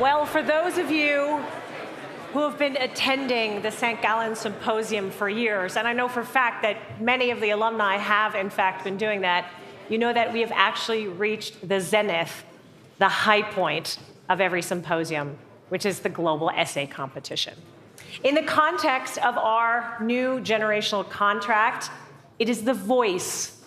Well, for those of you who have been attending the St. Gallen Symposium for years, and I know for a fact that many of the alumni have, in fact, been doing that, you know that we have actually reached the zenith, the high point of every symposium, which is the global essay competition. In the context of our new generational contract, it is the voice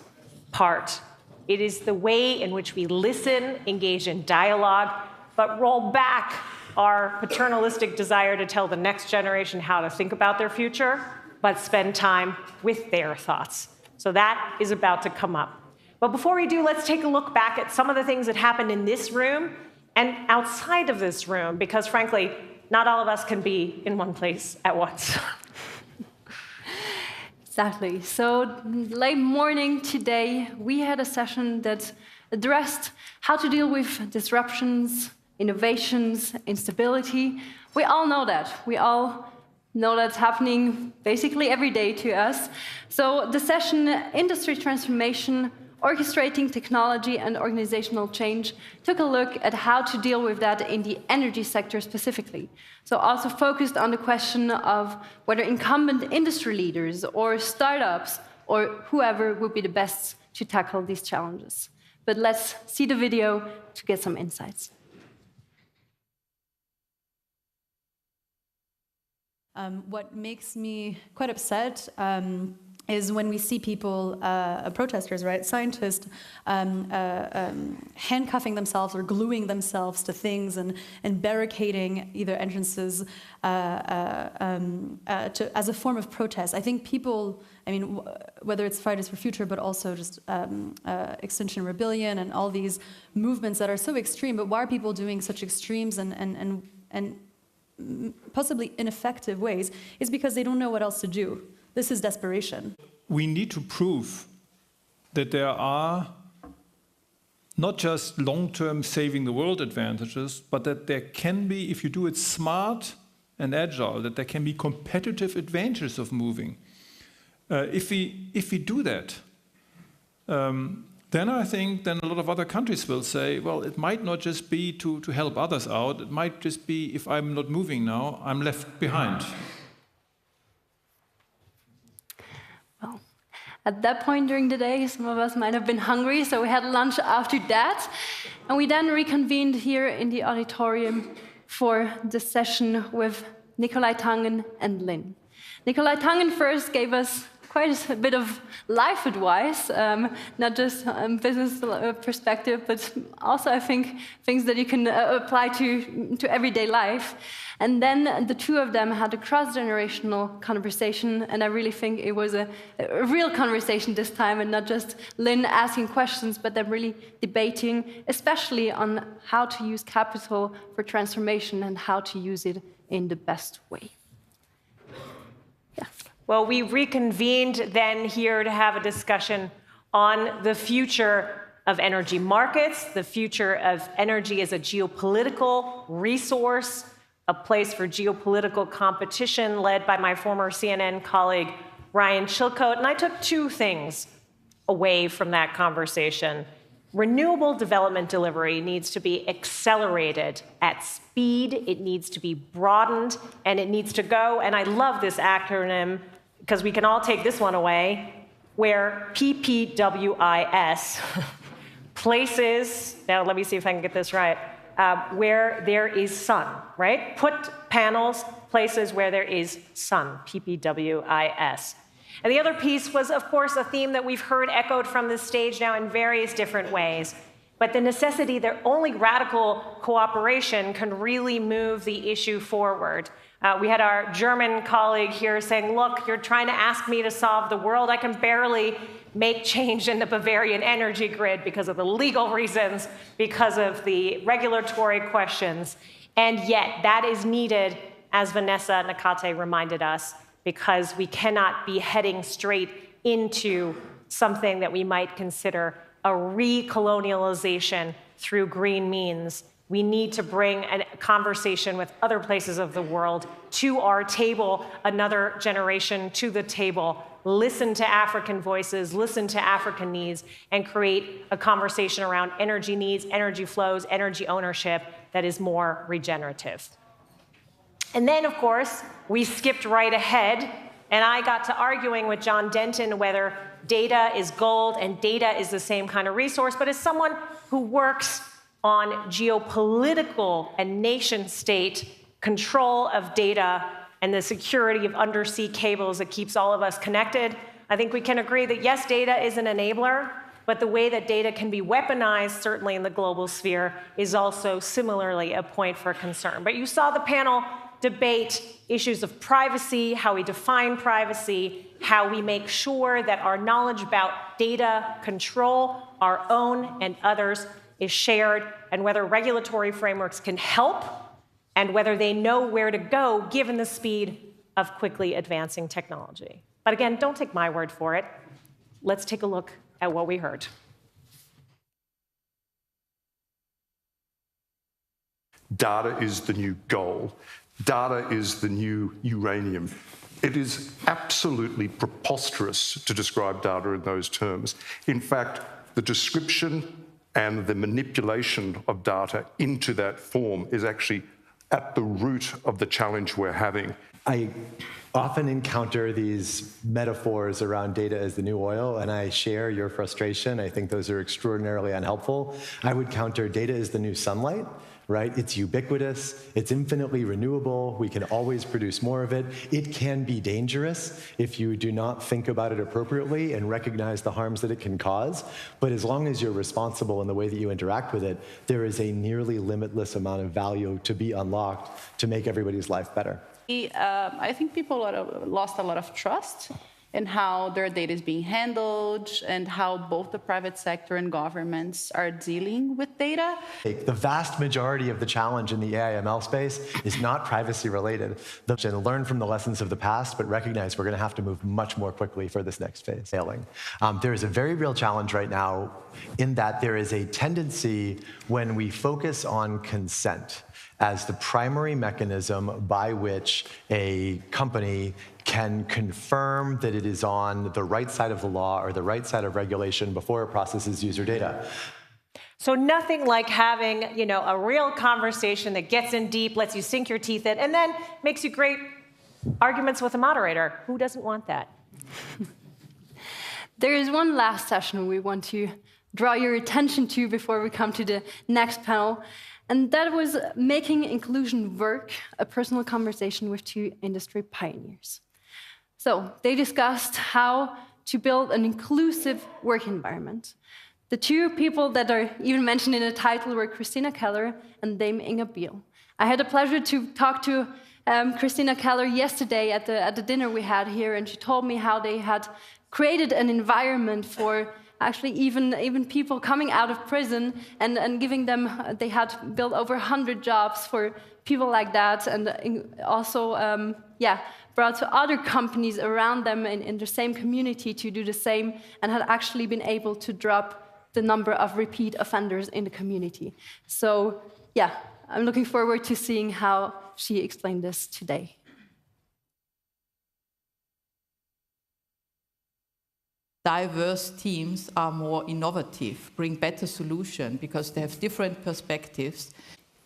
part. It is the way in which we listen, engage in dialogue, but roll back our paternalistic desire to tell the next generation how to think about their future, but spend time with their thoughts. So that is about to come up. But before we do, let's take a look back at some of the things that happened in this room and outside of this room, because frankly, not all of us can be in one place at once. Exactly. So late morning today, we had a session that addressed how to deal with disruptions, innovations, instability. We all know that. We all know that's happening basically every day to us. So the session, Industry Transformation, Orchestrating Technology and Organizational Change, took a look at how to deal with that in the energy sector specifically. So also focused on the question of whether incumbent industry leaders or startups or whoever would be the best to tackle these challenges. But let's see the video to get some insights. What makes me quite upset is when we see people, protesters, right, scientists, handcuffing themselves or gluing themselves to things and barricading either entrances as a form of protest. I think people, I mean, whether it's Fridays for Future, but also just Extinction Rebellion and all these movements that are so extreme, but why are people doing such extremes and possibly ineffective ways, is because they don't know what else to do. This is desperation. We need to prove that there are not just long-term saving the world advantages, but that there can be, if you do it smart and agile, that there can be competitive advantages of moving. If we do that, then I think then a lot of other countries will say, well, it might not just be to help others out, it might just be if I'm not moving now, I'm left behind. Well, at that point during the day, some of us might have been hungry, so we had lunch after that. And we then reconvened here in the auditorium for the session with Nicolai Tangen and Lynn. Nicolai Tangen first gave us quite a bit of life advice, not just business perspective, but also I think things that you can apply to everyday life. And then the two of them had a cross-generational conversation, and I really think it was a real conversation this time, and not just Lynn asking questions, but them really debating, especially on how to use capital for transformation and how to use it in the best way. Yeah. Well, we reconvened then here to have a discussion on the future of energy markets, the future of energy as a geopolitical resource, a place for geopolitical competition led by my former CNN colleague, Ryan Chilcote. And I took two things away from that conversation. Renewable development delivery needs to be accelerated at speed, it needs to be broadened, and it needs to go, and I love this acronym, because we can all take this one away, where PPWIS, places, now let me see if I can get this right, where there is sun, right? Put panels, places where there is sun, PPWIS. And the other piece was, of course, a theme that we've heard echoed from this stage now in various different ways, but the necessity that only radical cooperation can really move the issue forward. We had our German colleague here saying, look, you're trying to ask me to solve the world. I can barely make change in the Bavarian energy grid because of the legal reasons, because of the regulatory questions. And yet that is needed, as Vanessa Nakate reminded us, because we cannot be heading straight into something that we might consider a recolonialization through green means We need to bring a conversation with other places of the world to our table, another generation to the table, listen to African voices, listen to African needs, and create a conversation around energy needs, energy flows, energy ownership that is more regenerative. And then, of course, we skipped right ahead, and I got to arguing with John Denton whether data is gold and data is the same kind of resource, but as someone who works on geopolitical and nation-state control of data and the security of undersea cables that keeps all of us connected, I think we can agree that yes, data is an enabler, but the way that data can be weaponized, certainly in the global sphere, is also similarly a point for concern. But you saw the panel debate issues of privacy, how we define privacy, how we make sure that our knowledge about data control, our own and others, is shared, and whether regulatory frameworks can help, and whether they know where to go given the speed of quickly advancing technology. But again, don't take my word for it. Let's take a look at what we heard. Data is the new gold. Data is the new uranium. It is absolutely preposterous to describe data in those terms. In fact, the description and the manipulation of data into that form is actually at the root of the challenge we're having. I often encounter these metaphors around data as the new oil, and I share your frustration. I think those are extraordinarily unhelpful. I would counter data is the new sunlight, right? It's ubiquitous, it's infinitely renewable, we can always produce more of it. It can be dangerous if you do not think about it appropriately and recognize the harms that it can cause. But as long as you're responsible in the way that you interact with it, there is a nearly limitless amount of value to be unlocked to make everybody's life better. I think people lost a lot of trust in how their data is being handled and how both the private sector and governments are dealing with data. The vast majority of the challenge in the AI/ML space is not privacy related. And learn from the lessons of the past, but recognize we're going to have to move much more quickly for this next phase. There is a very real challenge right now in that there is a tendency when we focus on consent as the primary mechanism by which a company can confirm that it is on the right side of the law or the right side of regulation before it processes user data. So nothing like having, a real conversation that gets in deep, lets you sink your teeth in, and then makes you great arguments with a moderator. Who doesn't want that? There is one last session we want to draw your attention to before we come to the next panel. And that was Making Inclusion Work, a personal conversation with two industry pioneers. So they discussed how to build an inclusive work environment. The two people that are even mentioned in the title were Christina Keller and Dame Inga Biel. I had the pleasure to talk to Christina Keller yesterday at the dinner we had here, and she told me how they had created an environment for actually even people coming out of prison and giving them, they had built over 100 jobs for people like that, and also brought to other companies around them in the same community to do the same, and had actually been able to drop the number of repeat offenders in the community. So yeah, I'm looking forward to seeing how she explained this today. Diverse teams are more innovative, bring better solutions because they have different perspectives.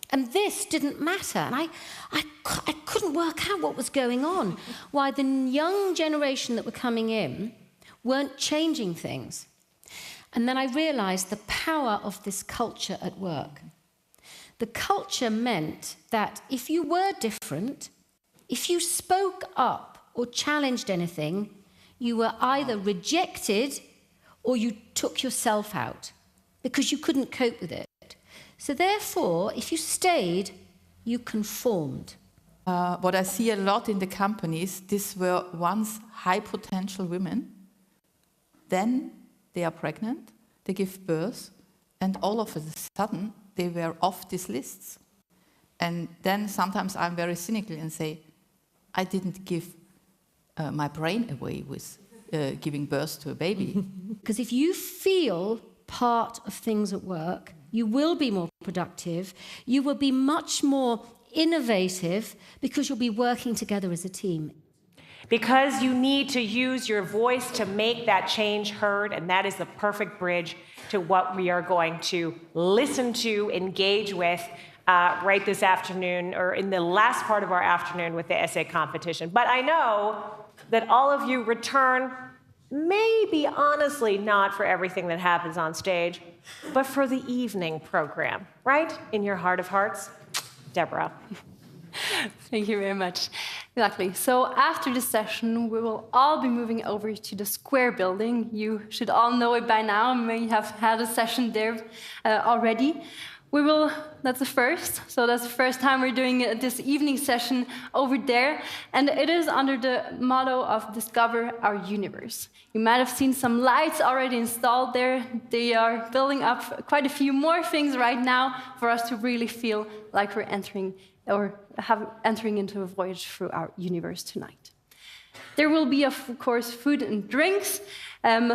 And this didn't matter. And I couldn't work out what was going on, why the young generation that were coming in weren't changing things. And then I realized the power of this culture at work. The culture meant that if you were different, if you spoke up or challenged anything, you were either rejected or you took yourself out because you couldn't cope with it. So therefore, if you stayed, you conformed. What I see a lot in the companies, these were once high potential women. Then they are pregnant, they give birth, and all of a sudden they were off these lists. And then sometimes I'm very cynical and say, I didn't give my brain away with giving birth to a baby. Because if you feel part of things at work, you will be more productive. You will be much more innovative because you'll be working together as a team. Because you need to use your voice to make that change heard, and that is the perfect bridge to what we are going to listen to, engage with right this afternoon, or in the last part of our afternoon with the essay competition. But I know that all of you return, maybe honestly not for everything that happens on stage, but for the evening program, right? In your heart of hearts, Deborah. Thank you very much. Exactly. So after this session, we will all be moving over to the Square building. You should all know it by now. May have had a session there already. That's the first. So that's the first time we're doing this evening session over there. And it is under the motto of Discover Our Universe. You might have seen some lights already installed there. They are building up quite a few more things right now for us to really feel like we're entering into a voyage through our universe tonight. There will be, of course, food and drinks,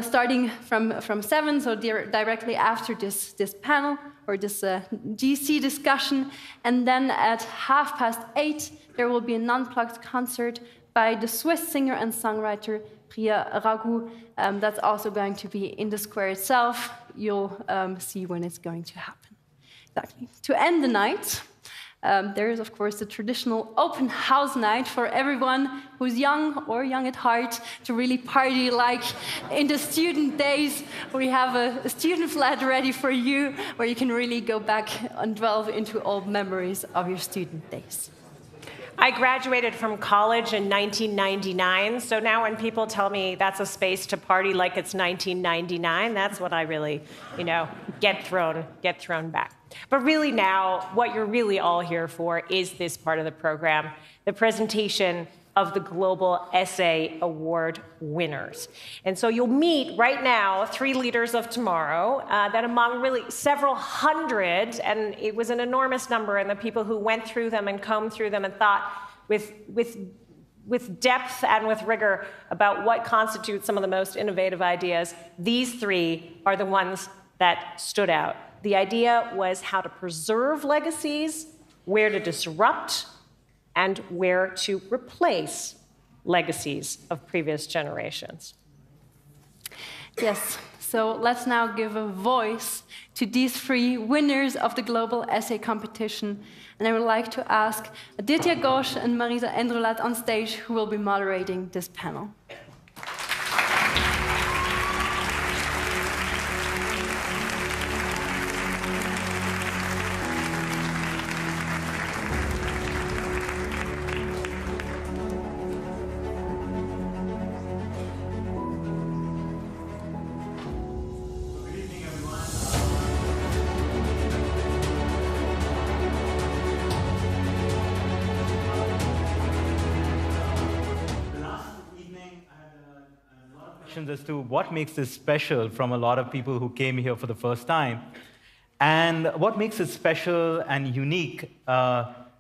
starting from 7, so directly after this panel, or this GC discussion. And then at 8:30, there will be an unplugged concert by the Swiss singer and songwriter Priya Raghu. That's also going to be in the Square itself. You'll see when it's going to happen. Exactly. To end the night, there is, of course, the traditional open house night for everyone who's young or young at heart to really party like in the student days. We have a student flat ready for you where you can really go back and delve into old memories of your student days. I graduated from college in 1999, so now when people tell me that's a space to party like it's 1999, that's what I really, get thrown back. But really now, what you're really all here for is this part of the program, the presentation of the Global Essay Award winners. And so you'll meet right now 3 leaders of tomorrow that among really several hundred, and it was an enormous number, and the people who went through them and combed through them and thought with depth and with rigor about what constitutes some of the most innovative ideas, these 3 are the ones that stood out. The idea was how to preserve legacies, where to disrupt, and where to replace legacies of previous generations. Yes, so let's now give a voice to these 3 winners of the Global Essay Competition. And I would like to ask Aditya, Ghosh, and Marisa Endrulat on stage, who will be moderating this panel. As to what makes this special from a lot of people who came here for the first time. And what makes it special and unique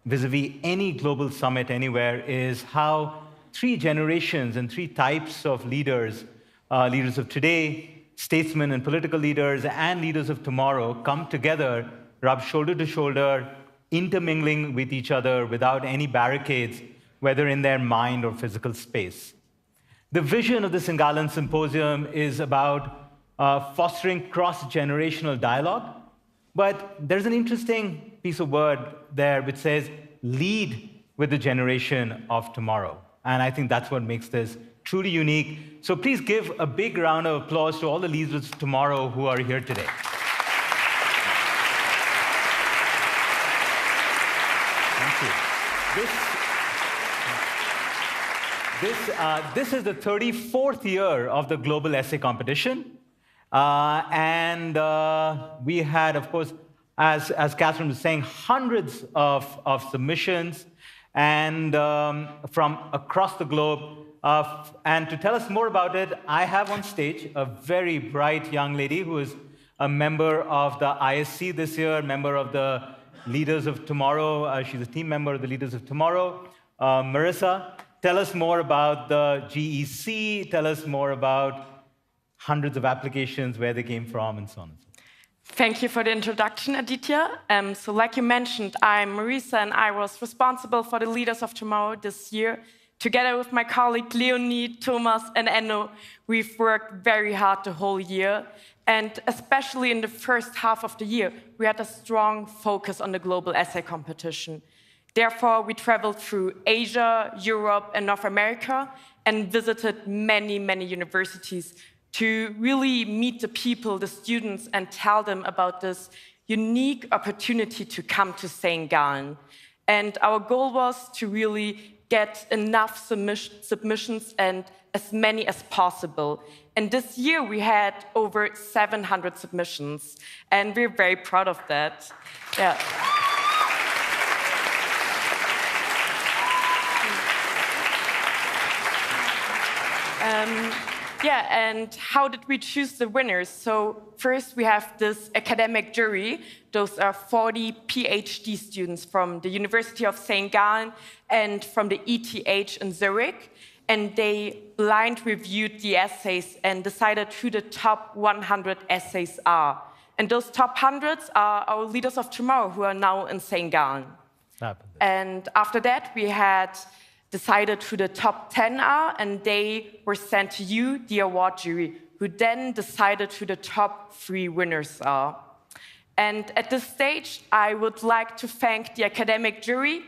vis-a-vis any global summit anywhere is how 3 generations and 3 types of leaders, leaders of today, statesmen and political leaders, and leaders of tomorrow come together, rub shoulder to shoulder, intermingling with each other without any barricades, whether in their mind or physical space. The vision of the Singalan Symposium is about fostering cross-generational dialogue, but there's an interesting piece of word there which says, lead with the generation of tomorrow. And I think that's what makes this truly unique. So please give a big round of applause to all the leaders of tomorrow who are here today. Thank you. This is the 34th year of the Global Essay Competition. And we had, of course, as Catherine was saying, hundreds of submissions and from across the globe. And to tell us more about it, I have on stage a very bright young lady who is a member of the ISC this year, member of the Leaders of Tomorrow. She's a team member of the Leaders of Tomorrow. Marisa, tell us more about the GEC. Tell us more about hundreds of applications, where they came from, and so on and so forth. Thank you for the introduction, Aditya. So like you mentioned, I'm Marisa, and I was responsible for the Leaders of Tomorrow this year. Together with my colleague Leonie, Thomas, and Enno, we've worked very hard the whole year. And especially in the first half of the year, we had a strong focus on the global essay competition. Therefore, we traveled through Asia, Europe, and North America, and visited many, many universities to really meet the people, the students, and tell them about this unique opportunity to come to St. Gallen. And our goal was to really get enough submissions and as many as possible. And this year we had over 700 submissions, and we're very proud of that. Yeah. And how did we choose the winners? So first we have this academic jury. Those are 40 Ph.D. students from the University of St. Gallen and from the ETH in Zurich. And they blind reviewed the essays and decided who the top 100 essays are. And those top 100s are our Leaders of Tomorrow, who are now in St. Gallen. And after that, we had decided who the top 10 are, and they were sent to you, the award jury, who then decided who the top 3 winners are. And at this stage, I would like to thank the academic jury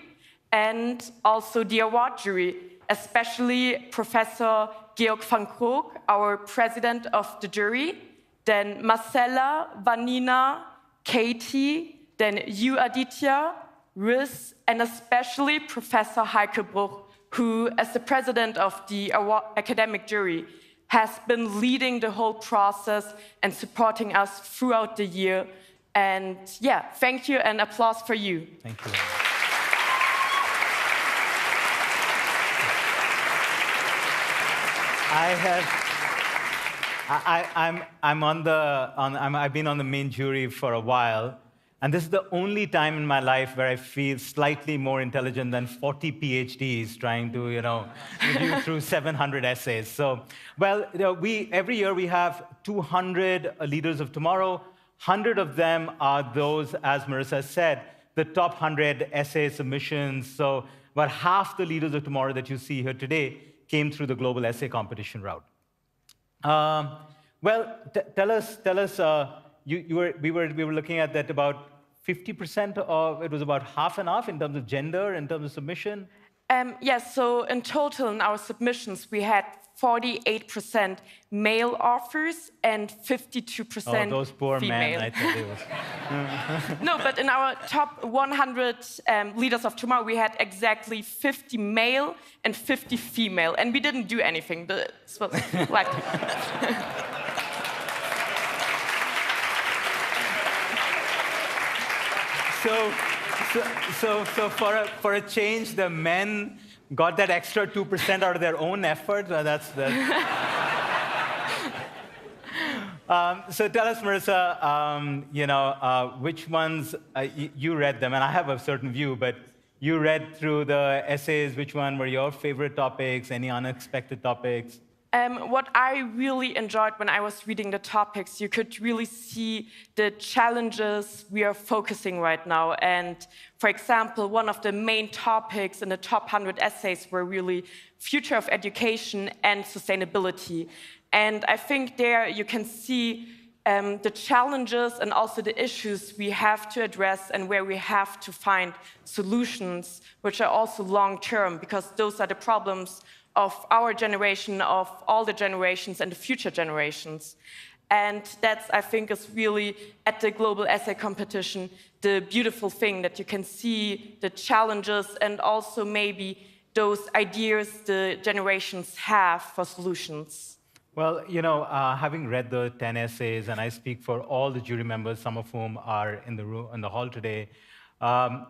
and also the award jury, especially Professor Georg van Krook, our president of the jury, then Marcella, Vanina, Katie, then you, Aditya, Riz, and especially Professor Heike Bruch, who, as the president of the academic jury, has been leading the whole process and supporting us throughout the year. And yeah, thank you and applause for you. Thank you. I've been on the main jury for a while, and this is the only time in my life where I feel slightly more intelligent than 40 PhDs trying to, review through 700 essays. So, well, every year we have 200 Leaders of Tomorrow. 100 of them are those, as Marisa said, the top 100 essay submissions. So about half the Leaders of Tomorrow that you see here today came through the global essay competition route. Tell us. We were looking at that about 50% of it was about half and half in terms of gender, in terms of submission. Yes. So in total, in our submissions, we had 48% male authors and 52% Oh, those poor female. men! I tell you. No, but in our top 100 Leaders of Tomorrow, we had exactly 50 male and 50 female, and we didn't do anything. This was like. So for a change, the men got that extra 2% out of their own effort. So tell us, Marisa, which ones you read them, and I have a certain view, but you read through the essays. Which one were your favorite topics? Any unexpected topics? What I really enjoyed when I was reading the topics, you could really see the challenges we are focusing right now. And for example, one of the main topics in the top 100 essays were really future of education and sustainability. And I think there you can see the challenges and also the issues we have to address and where we have to find solutions, which are also long-term, because those are the problems of our generation, of all the generations and the future generations. And that's, I think, is really, at the global essay competition, the beautiful thing, that you can see the challenges and also maybe those ideas the generations have for solutions. Well, having read the 10 essays, and I speak for all the jury members, some of whom are in the room, in the hall today,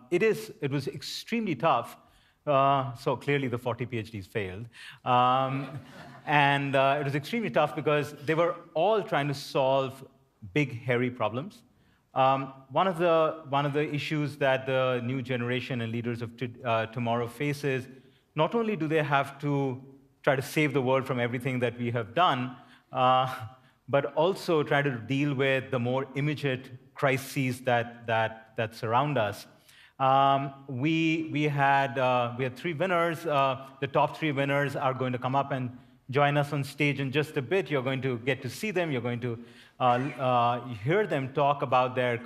it was extremely tough. So clearly the 40 PhDs failed. And it was extremely tough because they were all trying to solve big, hairy problems. One of the issues that the new generation and Leaders of Tomorrow faces, not only do they have to try to save the world from everything that we have done, but also try to deal with the more immediate crises that surround us. We had 3 winners. The top 3 winners are going to come up and join us on stage in just a bit. You're going to get to see them. You're going to hear them talk about their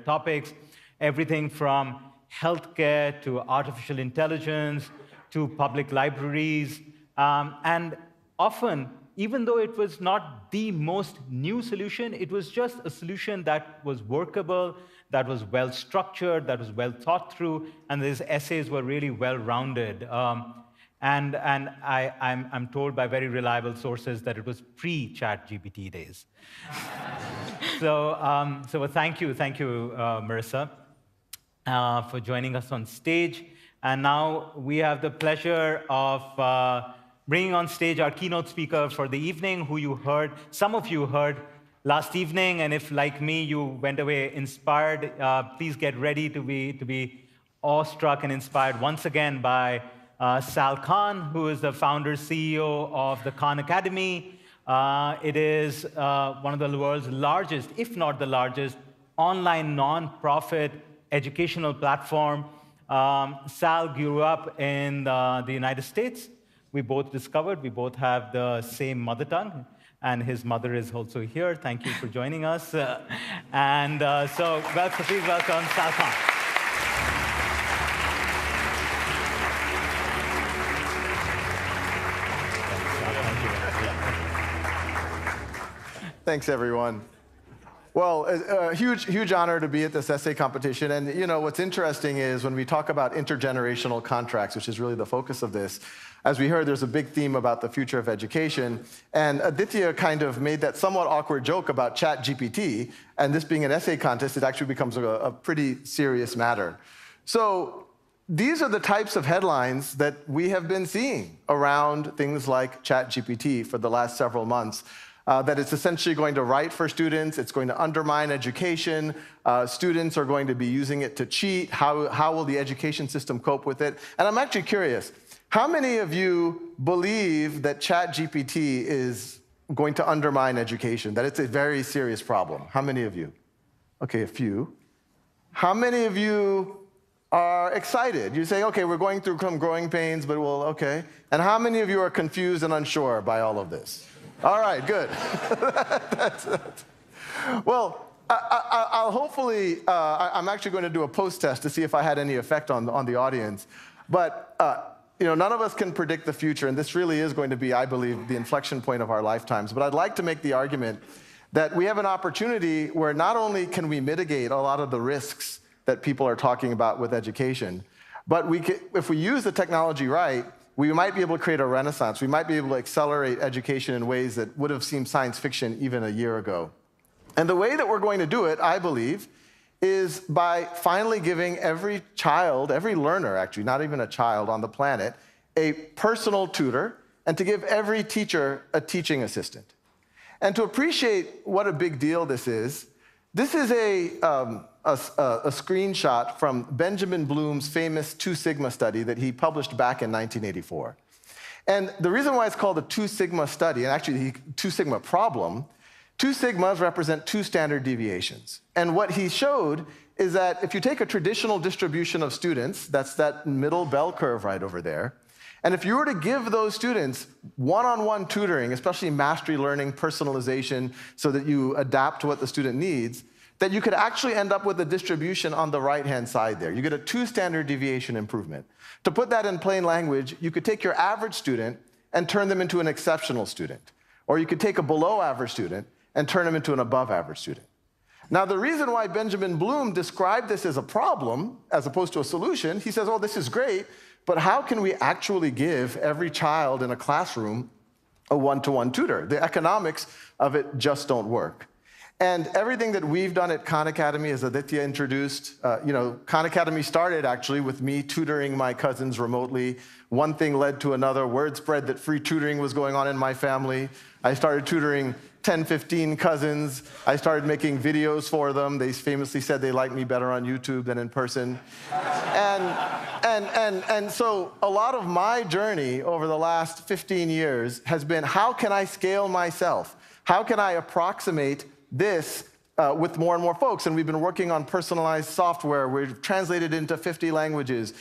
topics, everything from healthcare to artificial intelligence to public libraries. And often, even though it was not the most new solution, it was just a solution that was workable, that was well structured, that was well thought through, and these essays were really well rounded. And I'm told by very reliable sources that it was pre-ChatGPT days. So thank you, Marisa, for joining us on stage. And now we have the pleasure of bringing on stage our keynote speaker for the evening, who some of you heard last evening. And if, like me, you went away inspired, please get ready to be awestruck and inspired once again by Sal Khan, who is the founder CEO of the Khan Academy. It is one of the world's largest, if not the largest, online non-profit educational platform. Sal grew up in the United States. We both discovered we both have the same mother tongue, and his mother is also here. Thank you for joining us. So please welcome Sal Khan. Thanks, everyone. Well, a huge honor to be at this essay competition. And you know, what's interesting is when we talk about intergenerational contracts, which is really the focus of this, as we heard, there's a big theme about the future of education. And Aditya kind of made that somewhat awkward joke about ChatGPT, and this being an essay contest, it actually becomes a pretty serious matter. So these are the types of headlines that we have been seeing around things like ChatGPT for the last several months. That it's essentially going to write for students, it's going to undermine education, students are going to be using it to cheat, how will the education system cope with it? And I'm actually curious, how many of you believe that ChatGPT is going to undermine education, that it's a very serious problem? How many of you? Okay, a few. How many of you are excited? You say, okay, we're going through some growing pains, but well, okay. And how many of you are confused and unsure by all of this? All right, good. Well, I'll hopefully, I'm actually going to do a post-test to see if I had any effect on the audience. But you know, none of us can predict the future, and this really is going to be, I believe, the inflection point of our lifetimes. But I'd like to make the argument that we have an opportunity where not only can we mitigate a lot of the risks that people are talking about with education, but if we use the technology right, we might be able to create a renaissance. We might be able to accelerate education in ways that would have seemed science fiction even a year ago. And the way that we're going to do it, I believe, is by finally giving every child, every learner actually, not even a child on the planet, a personal tutor, and to give every teacher a teaching assistant. And to appreciate what a big deal this is a screenshot from Benjamin Bloom's famous 2 Sigma study that he published back in 1984. And the reason why it's called a 2 Sigma study, and actually the 2 Sigma problem, 2 sigmas represent 2 standard deviations. And what he showed is that if you take a traditional distribution of students, that's that middle bell curve right over there, and if you were to give those students one-on-one tutoring, especially mastery learning, personalization, so that you adapt to what the student needs, that you could actually end up with a distribution on the right-hand side there. You get a 2 standard deviation improvement. To put that in plain language, you could take your average student and turn them into an exceptional student. Or you could take a below-average student and turn them into an above-average student. Now, the reason why Benjamin Bloom described this as a problem, as opposed to a solution, he says, oh, this is great, but how can we actually give every child in a classroom a one-to-one tutor? The economics of it just don't work. And everything that we've done at Khan Academy, as Aditya introduced, you know, Khan Academy started actually with me tutoring my cousins remotely. One thing led to another. Word spread that free tutoring was going on in my family. I started tutoring 10, 15 cousins. I started making videos for them. They famously said they like me better on YouTube than in person. And so a lot of my journey over the last 15 years has been, how can I scale myself? How can I approximate this with more and more folks? And we've been working on personalized software. We've translated into 50 languages.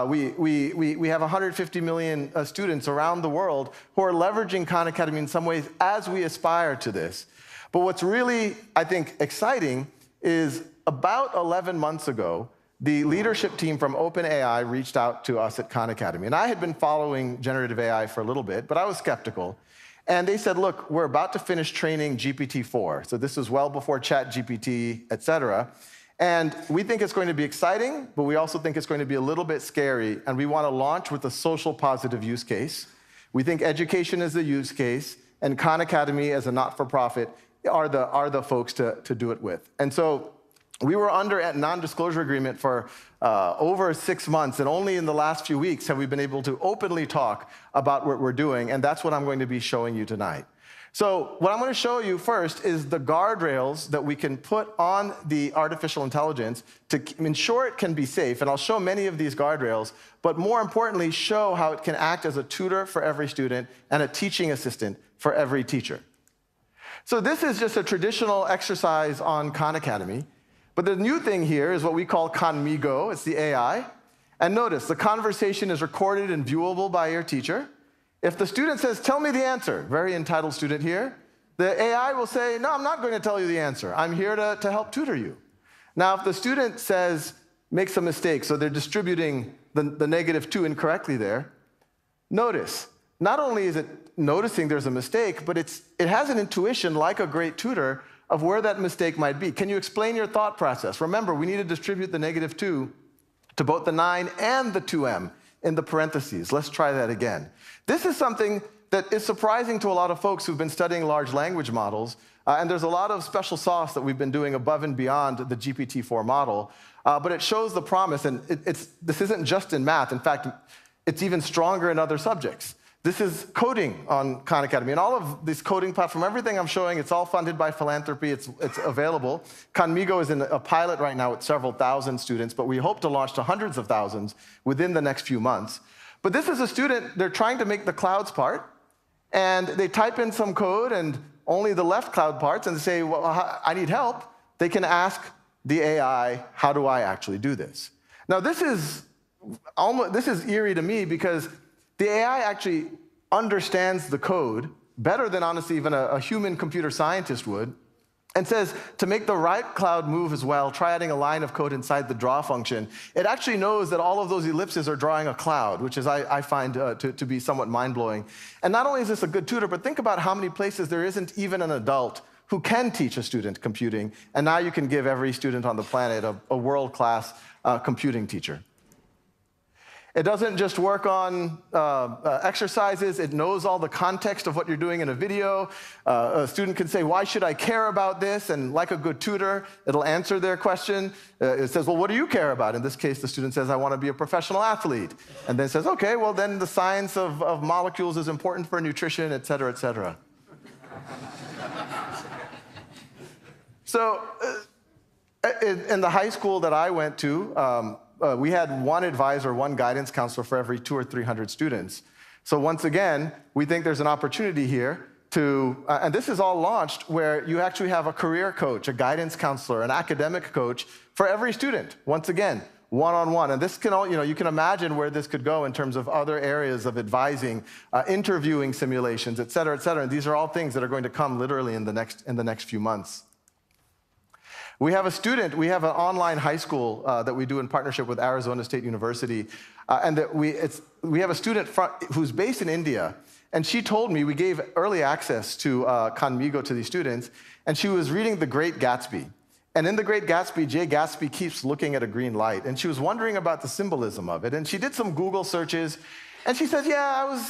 We have 150 million students around the world who are leveraging Khan Academy in some ways as we aspire to this. But what's really, I think, exciting is about 11 months ago, the leadership team from OpenAI reached out to us at Khan Academy. And I had been following generative AI for a little bit, but I was skeptical. And they said, look, we're about to finish training GPT-4. So this was well before ChatGPT, et cetera. And we think it's going to be exciting, but we also think it's going to be a little bit scary. And we want to launch with a social positive use case. We think education is the use case, and Khan Academy as a not-for-profit are the folks to do it with. And so we were under a non-disclosure agreement for over 6 months, and only in the last few weeks have we been able to openly talk about what we're doing, and that's what I'm going to be showing you tonight. So what I'm going to show you first is the guardrails that we can put on the artificial intelligence to ensure it can be safe, and I'll show many of these guardrails, but more importantly, show how it can act as a tutor for every student and a teaching assistant for every teacher. So this is just a traditional exercise on Khan Academy. But the new thing here is what we call Khanmigo. It's the AI. And notice, the conversation is recorded and viewable by your teacher. If the student says, tell me the answer, very entitled student here, the AI will say, no, I'm not going to tell you the answer. I'm here to help tutor you. Now, if the student says, makes a mistake, so they're distributing the -2 incorrectly there, notice, not only is it noticing there's a mistake, but it has an intuition, like a great tutor, of where that mistake might be. Can you explain your thought process? Remember, we need to distribute the -2 to both the 9 and the 2m in the parentheses. Let's try that again. This is something that is surprising to a lot of folks who've been studying large language models, and there's a lot of special sauce that we've been doing above and beyond the GPT-4 model, but it shows the promise, and this isn't just in math. In fact, it's even stronger in other subjects. This is coding on Khan Academy. And all of this coding platform, everything I'm showing, it's all funded by philanthropy. It's available. Khanmigo is in a pilot right now with several thousand students, but we hope to launch to hundreds of thousands within the next few months. But this is a student, they're trying to make the clouds part, and they type in some code and only the left cloud parts, and they say, well, I need help. They can ask the AI, how do I actually do this? Now, this is eerie to me because the AI actually understands the code better than, honestly, even a human computer scientist would, and says, to make the right cloud move as well, try adding a line of code inside the draw function. It actually knows that all of those ellipses are drawing a cloud, which is, I find to be somewhat mind-blowing. And not only is this a good tutor, but think about how many places there isn't even an adult who can teach a student computing, and now you can give every student on the planet a world-class computing teacher. It doesn't just work on exercises. It knows all the context of what you're doing in a video. A student can say, why should I care about this? And like a good tutor, it'll answer their question. It says, well, what do you care about? In this case, the student says, I want to be a professional athlete. And then says, OK, well, then the science of molecules is important for nutrition, et cetera, et cetera. So in the high school that I went to, we had one advisor, one guidance counselor for every 200 or 300 students. So once again, we think there's an opportunity here to, and this is all launched where you actually have a career coach, a guidance counselor, an academic coach for every student. Once again, one-on-one. And this can all, you can imagine where this could go in terms of other areas of advising, interviewing simulations, et cetera, et cetera. And these are all things that are going to come literally in the next few months. We have an online high school that we do in partnership with Arizona State University, and that we have a student who's based in India, and she told me, we gave early access to Khanmigo to these students, and she was reading The Great Gatsby. And in The Great Gatsby, Jay Gatsby keeps looking at a green light, and she was wondering about the symbolism of it, and she did some Google searches, and she said, yeah,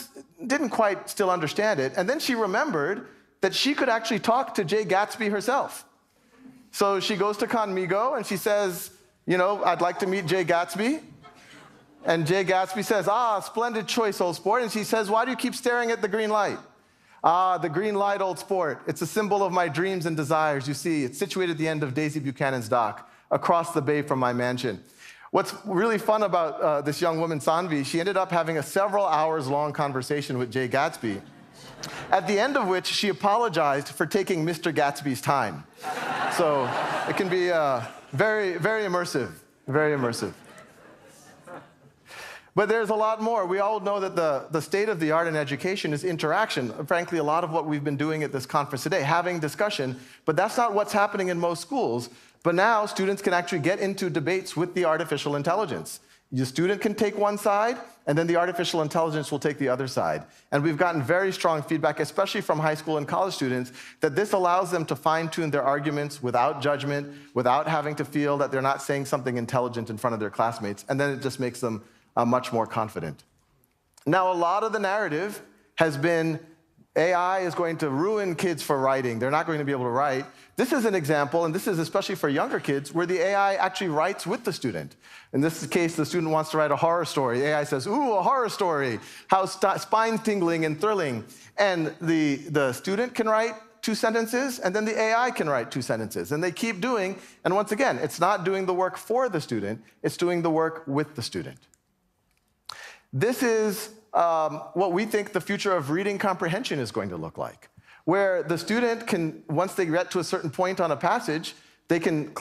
didn't quite still understand it, and then she remembered that she could actually talk to Jay Gatsby herself. So she goes to Khanmigo and she says, I'd like to meet Jay Gatsby. And Jay Gatsby says, splendid choice, old sport. And she says, why do you keep staring at the green light? The green light, old sport. It's a symbol of my dreams and desires. You see, it's situated at the end of Daisy Buchanan's dock, across the bay from my mansion. What's really fun about this young woman, Sanvi, she ended up having a several hours long conversation with Jay Gatsby. At the end of which, she apologized for taking Mr. Gatsby's time. So it can be very, very immersive, very immersive. But there's a lot more. We all know that the state of the art in education is interaction. Frankly, a lot of what we've been doing at this conference today, having discussion, but that's not what's happening in most schools. But now students can actually get into debates with the artificial intelligence. The student can take one side, and then the artificial intelligence will take the other side. And we've gotten very strong feedback, especially from high school and college students, that this allows them to fine-tune their arguments without judgment, without having to feel that they're not saying something intelligent in front of their classmates, and then it just makes them much more confident. Now, a lot of the narrative has been AI is going to ruin kids for writing. They're not going to be able to write. This is an example, and this is especially for younger kids, where the AI actually writes with the student. In this case, the student wants to write a horror story. The AI says, ooh, a horror story. How spine-tingling and thrilling. And the student can write 2 sentences, and then the AI can write 2 sentences. And they keep doing, and once again, it's not doing the work for the student, it's doing the work with the student. This is what we think the future of reading comprehension is going to look like, where the student can, once they get to a certain point on a passage, they can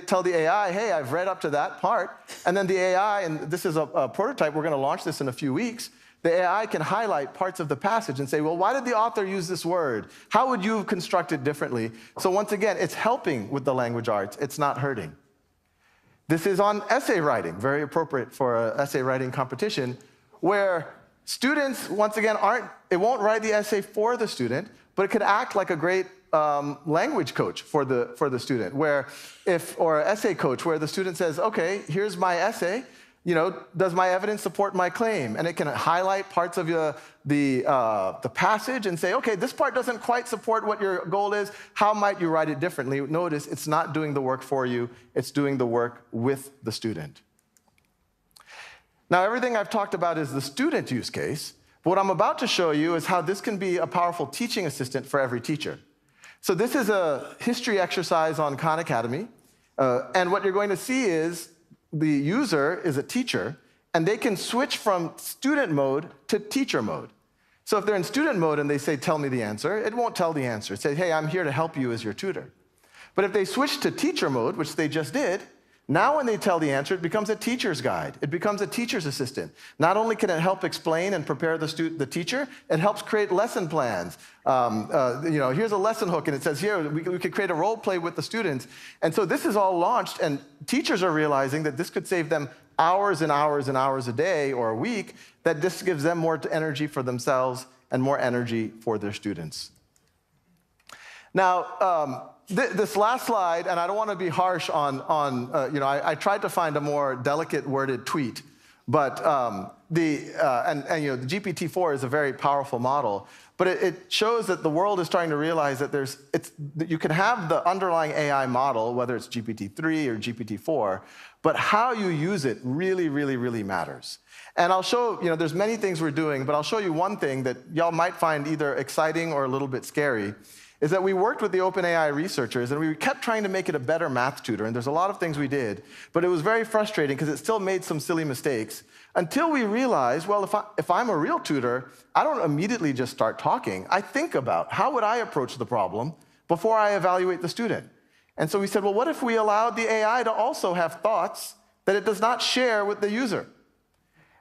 tell the AI, hey, I've read up to that part, and then the AI, and this is a prototype, we're going to launch this in a few weeks, the AI can highlight parts of the passage and say, well, why did the author use this word? How would you have constructed differently? So once again, it's helping with the language arts, it's not hurting. This is on essay writing, very appropriate for an essay writing competition, where students, once again, it won't write the essay for the student, but it could act like a great language coach for the student, or an essay coach, where the student says, okay, here's my essay, does my evidence support my claim? And it can highlight parts of the passage and say, okay, this part doesn't quite support what your goal is, how might you write it differently? Notice it's not doing the work for you, it's doing the work with the student. Now, everything I've talked about is the student use case, but what I'm about to show you is how this can be a powerful teaching assistant for every teacher. So this is a history exercise on Khan Academy, and what you're going to see is the user is a teacher, and they can switch from student mode to teacher mode. So if they're in student mode and they say, tell me the answer, it won't tell the answer. It says, hey, I'm here to help you as your tutor. But if they switch to teacher mode, which they just did, now when they tell the answer, it becomes a teacher's guide. It becomes a teacher's assistant. Not only can it help explain and prepare the teacher, it helps create lesson plans. Here's a lesson hook, and it says here, we could create a role play with the students. And so this is all launched, and teachers are realizing that this could save them hours and hours and hours a day or a week, that this gives them more energy for themselves and more energy for their students. Now, this last slide, and I don't want to be harsh I tried to find a more delicate worded tweet, but the GPT-4 is a very powerful model, but it shows that the world is starting to realize that that you can have the underlying AI model, whether it's GPT-3 or GPT-4, but how you use it really, really, really matters. And I'll show, there's many things we're doing, but I'll show you one thing that y'all might find either exciting or a little bit scary, is that we worked with the OpenAI researchers, and we kept trying to make it a better math tutor, and there's a lot of things we did, but it was very frustrating because it still made some silly mistakes, until we realized, well, if I'm a real tutor, I don't immediately just start talking. I think about, how would I approach the problem before I evaluate the student? And so we said, well, what if we allowed the AI to also have thoughts that it does not share with the user?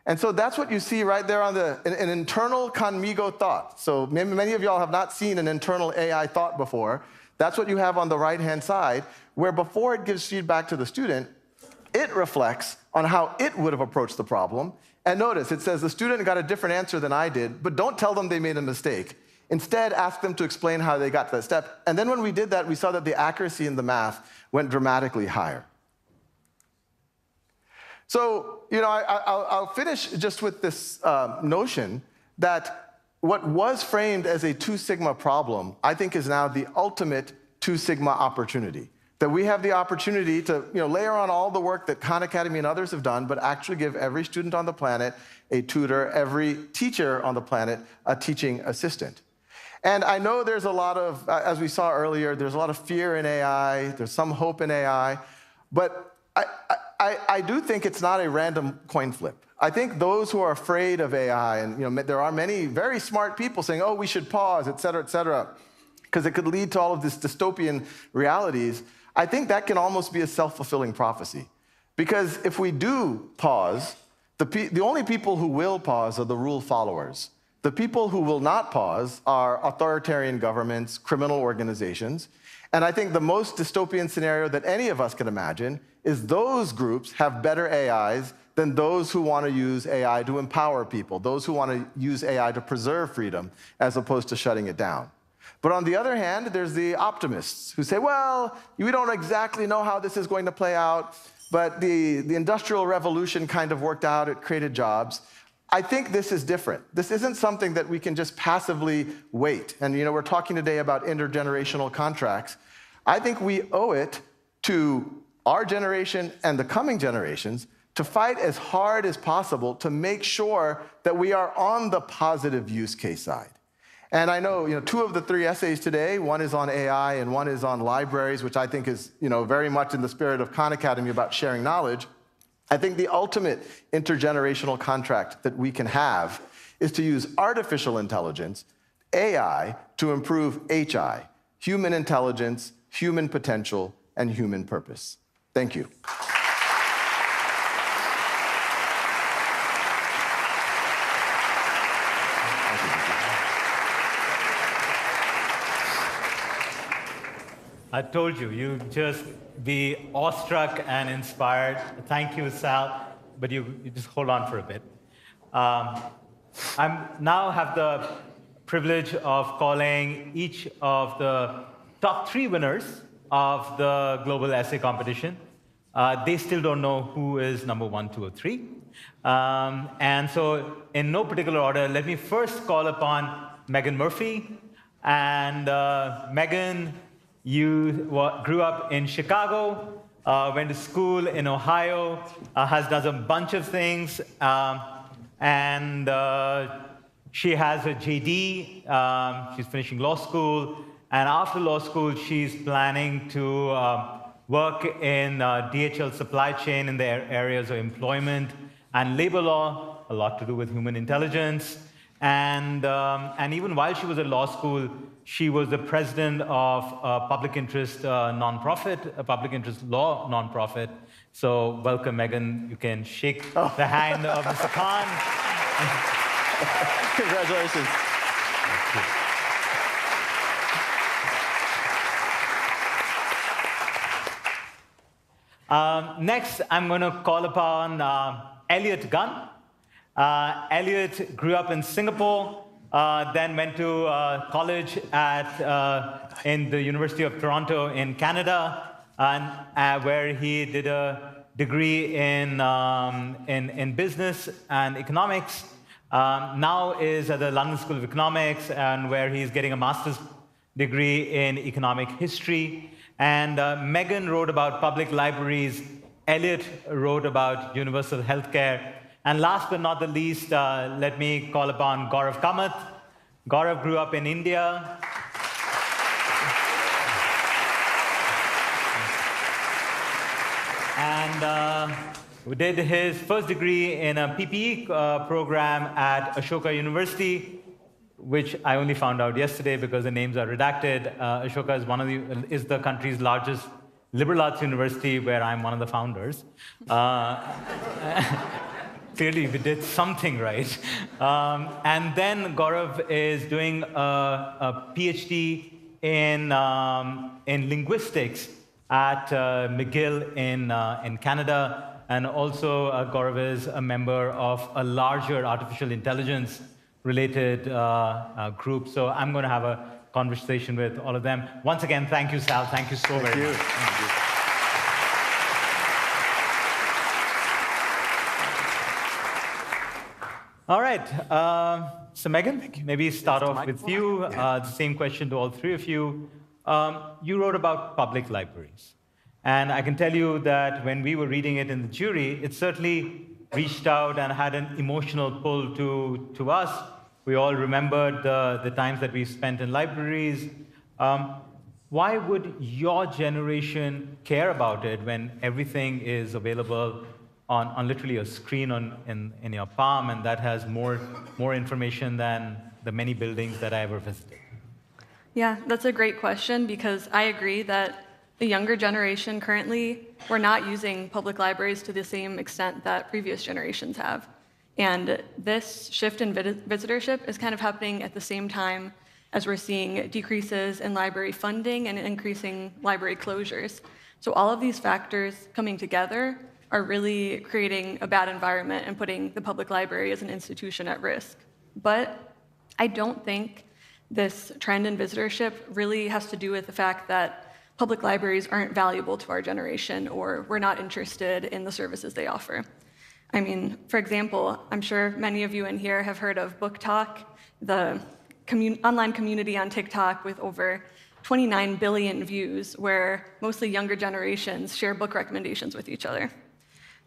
And so that's what you see right there on an internal conmigo thought. So many of y'all have not seen an internal AI thought before. That's what you have on the right-hand side, where before it gives feedback to the student, it reflects on how it would have approached the problem. And notice, it says the student got a different answer than I did, but don't tell them they made a mistake. Instead, ask them to explain how they got to that step. And then when we did that, we saw that the accuracy in the math went dramatically higher. So, I'll finish just with this notion that what was framed as a 2 sigma problem, I think is now the ultimate 2 sigma opportunity. That we have the opportunity to layer on all the work that Khan Academy and others have done, but actually give every student on the planet a tutor, every teacher on the planet a teaching assistant. And I know there's a lot of, as we saw earlier, there's a lot of fear in AI, there's some hope in AI, but I do think it's not a random coin flip. I think those who are afraid of AI, and there are many very smart people saying, oh, we should pause, et cetera, because it could lead to all of these dystopian realities. I think that can almost be a self-fulfilling prophecy. Because if we do pause, the only people who will pause are the rule followers. The people who will not pause are authoritarian governments, criminal organizations. And I think the most dystopian scenario that any of us can imagine is those groups have better AIs than those who want to use AI to empower people, those who want to use AI to preserve freedom as opposed to shutting it down. But on the other hand, there's the optimists who say, well, we don't exactly know how this is going to play out, but the Industrial Revolution kind of worked out, it created jobs. I think this is different. This isn't something that we can just passively wait. And we're talking today about intergenerational contracts. I think we owe it to our generation and the coming generations to fight as hard as possible to make sure that we are on the positive use case side. And I know, 2 of the 3 essays today, one is on AI and one is on libraries, which I think is, very much in the spirit of Khan Academy about sharing knowledge. I think the ultimate intergenerational contract that we can have is to use artificial intelligence, AI, to improve HI, human intelligence, human potential, and human purpose. Thank you. I told you, you'd just be awestruck and inspired. Thank you, Sal, but you just hold on for a bit. I now have the privilege of calling each of the top 3 winners of the global essay competition. They still don't know who is number 1, 2, or 3. And so in no particular order, let me first call upon Megan Murphy. And Megan, you grew up in Chicago, went to school in Ohio, has done a bunch of things, and she has her JD. She's finishing law school, and after law school, she's planning to work in DHL supply chain in the areas of employment and labor law, a lot to do with human intelligence. And even while she was at law school, she was the president of a public interest nonprofit, a public interest law nonprofit. So welcome, Megan. You can shake the hand of Mr. Khan. Congratulations. Next, I'm going to call upon Elliot Gunn. Elliot grew up in Singapore, then went to college in the University of Toronto in Canada, and where he did a degree in business and economics. Now is at the London School of Economics, and where he's getting a master's degree in economic history. And Megan wrote about public libraries. Elliot wrote about universal healthcare. And last but not the least, let me call upon Gaurav Kamath. Gaurav grew up in India. And did his first degree in a PPE program at Ashoka University, which I only found out yesterday because the names are redacted. Ashoka is the country's largest liberal arts university, where I'm one of the founders. Clearly, we did something right. And then Gaurav is doing a Ph.D. in linguistics at McGill in Canada. And also, Gaurav is a member of a larger artificial intelligence related group. So I'm going to have a conversation with all of them. Once again, thank you, Sal. Thank you so very much. Thank you. All right, so Megan, maybe start off with you. The same question to all 3 of you. You wrote about public libraries. And I can tell you that when we were reading it in the jury, it certainly reached out and had an emotional pull to us. We all remembered the times that we spent in libraries. why would your generation care about it when everything is available on literally a screen in your palm, and that has more information than the many buildings that I ever visited? Yeah, that's a great question, because I agree that the younger generation currently, we're not using public libraries to the same extent that previous generations have. And this shift in visitorship is kind of happening at the same time as we're seeing decreases in library funding and increasing library closures. So all of these factors coming together are really creating a bad environment and putting the public library as an institution at risk. But I don't think this trend in visitorship really has to do with the fact that public libraries aren't valuable to our generation, or we're not interested in the services they offer. I mean, for example, I'm sure many of you in here have heard of Book Talk, the online community on TikTok with over 29 billion views, where mostly younger generations share book recommendations with each other.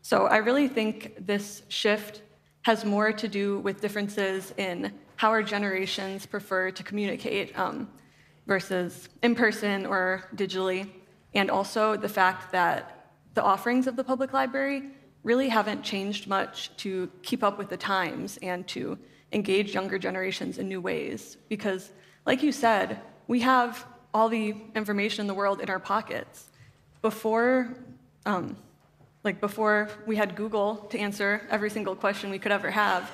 So I really think this shift has more to do with differences in how our generations prefer to communicate versus in person or digitally, and also the fact that the offerings of the public library really haven't changed much to keep up with the times and to engage younger generations in new ways. Because, like you said, we have all the information in the world in our pockets. Before we had Google to answer every single question we could ever have,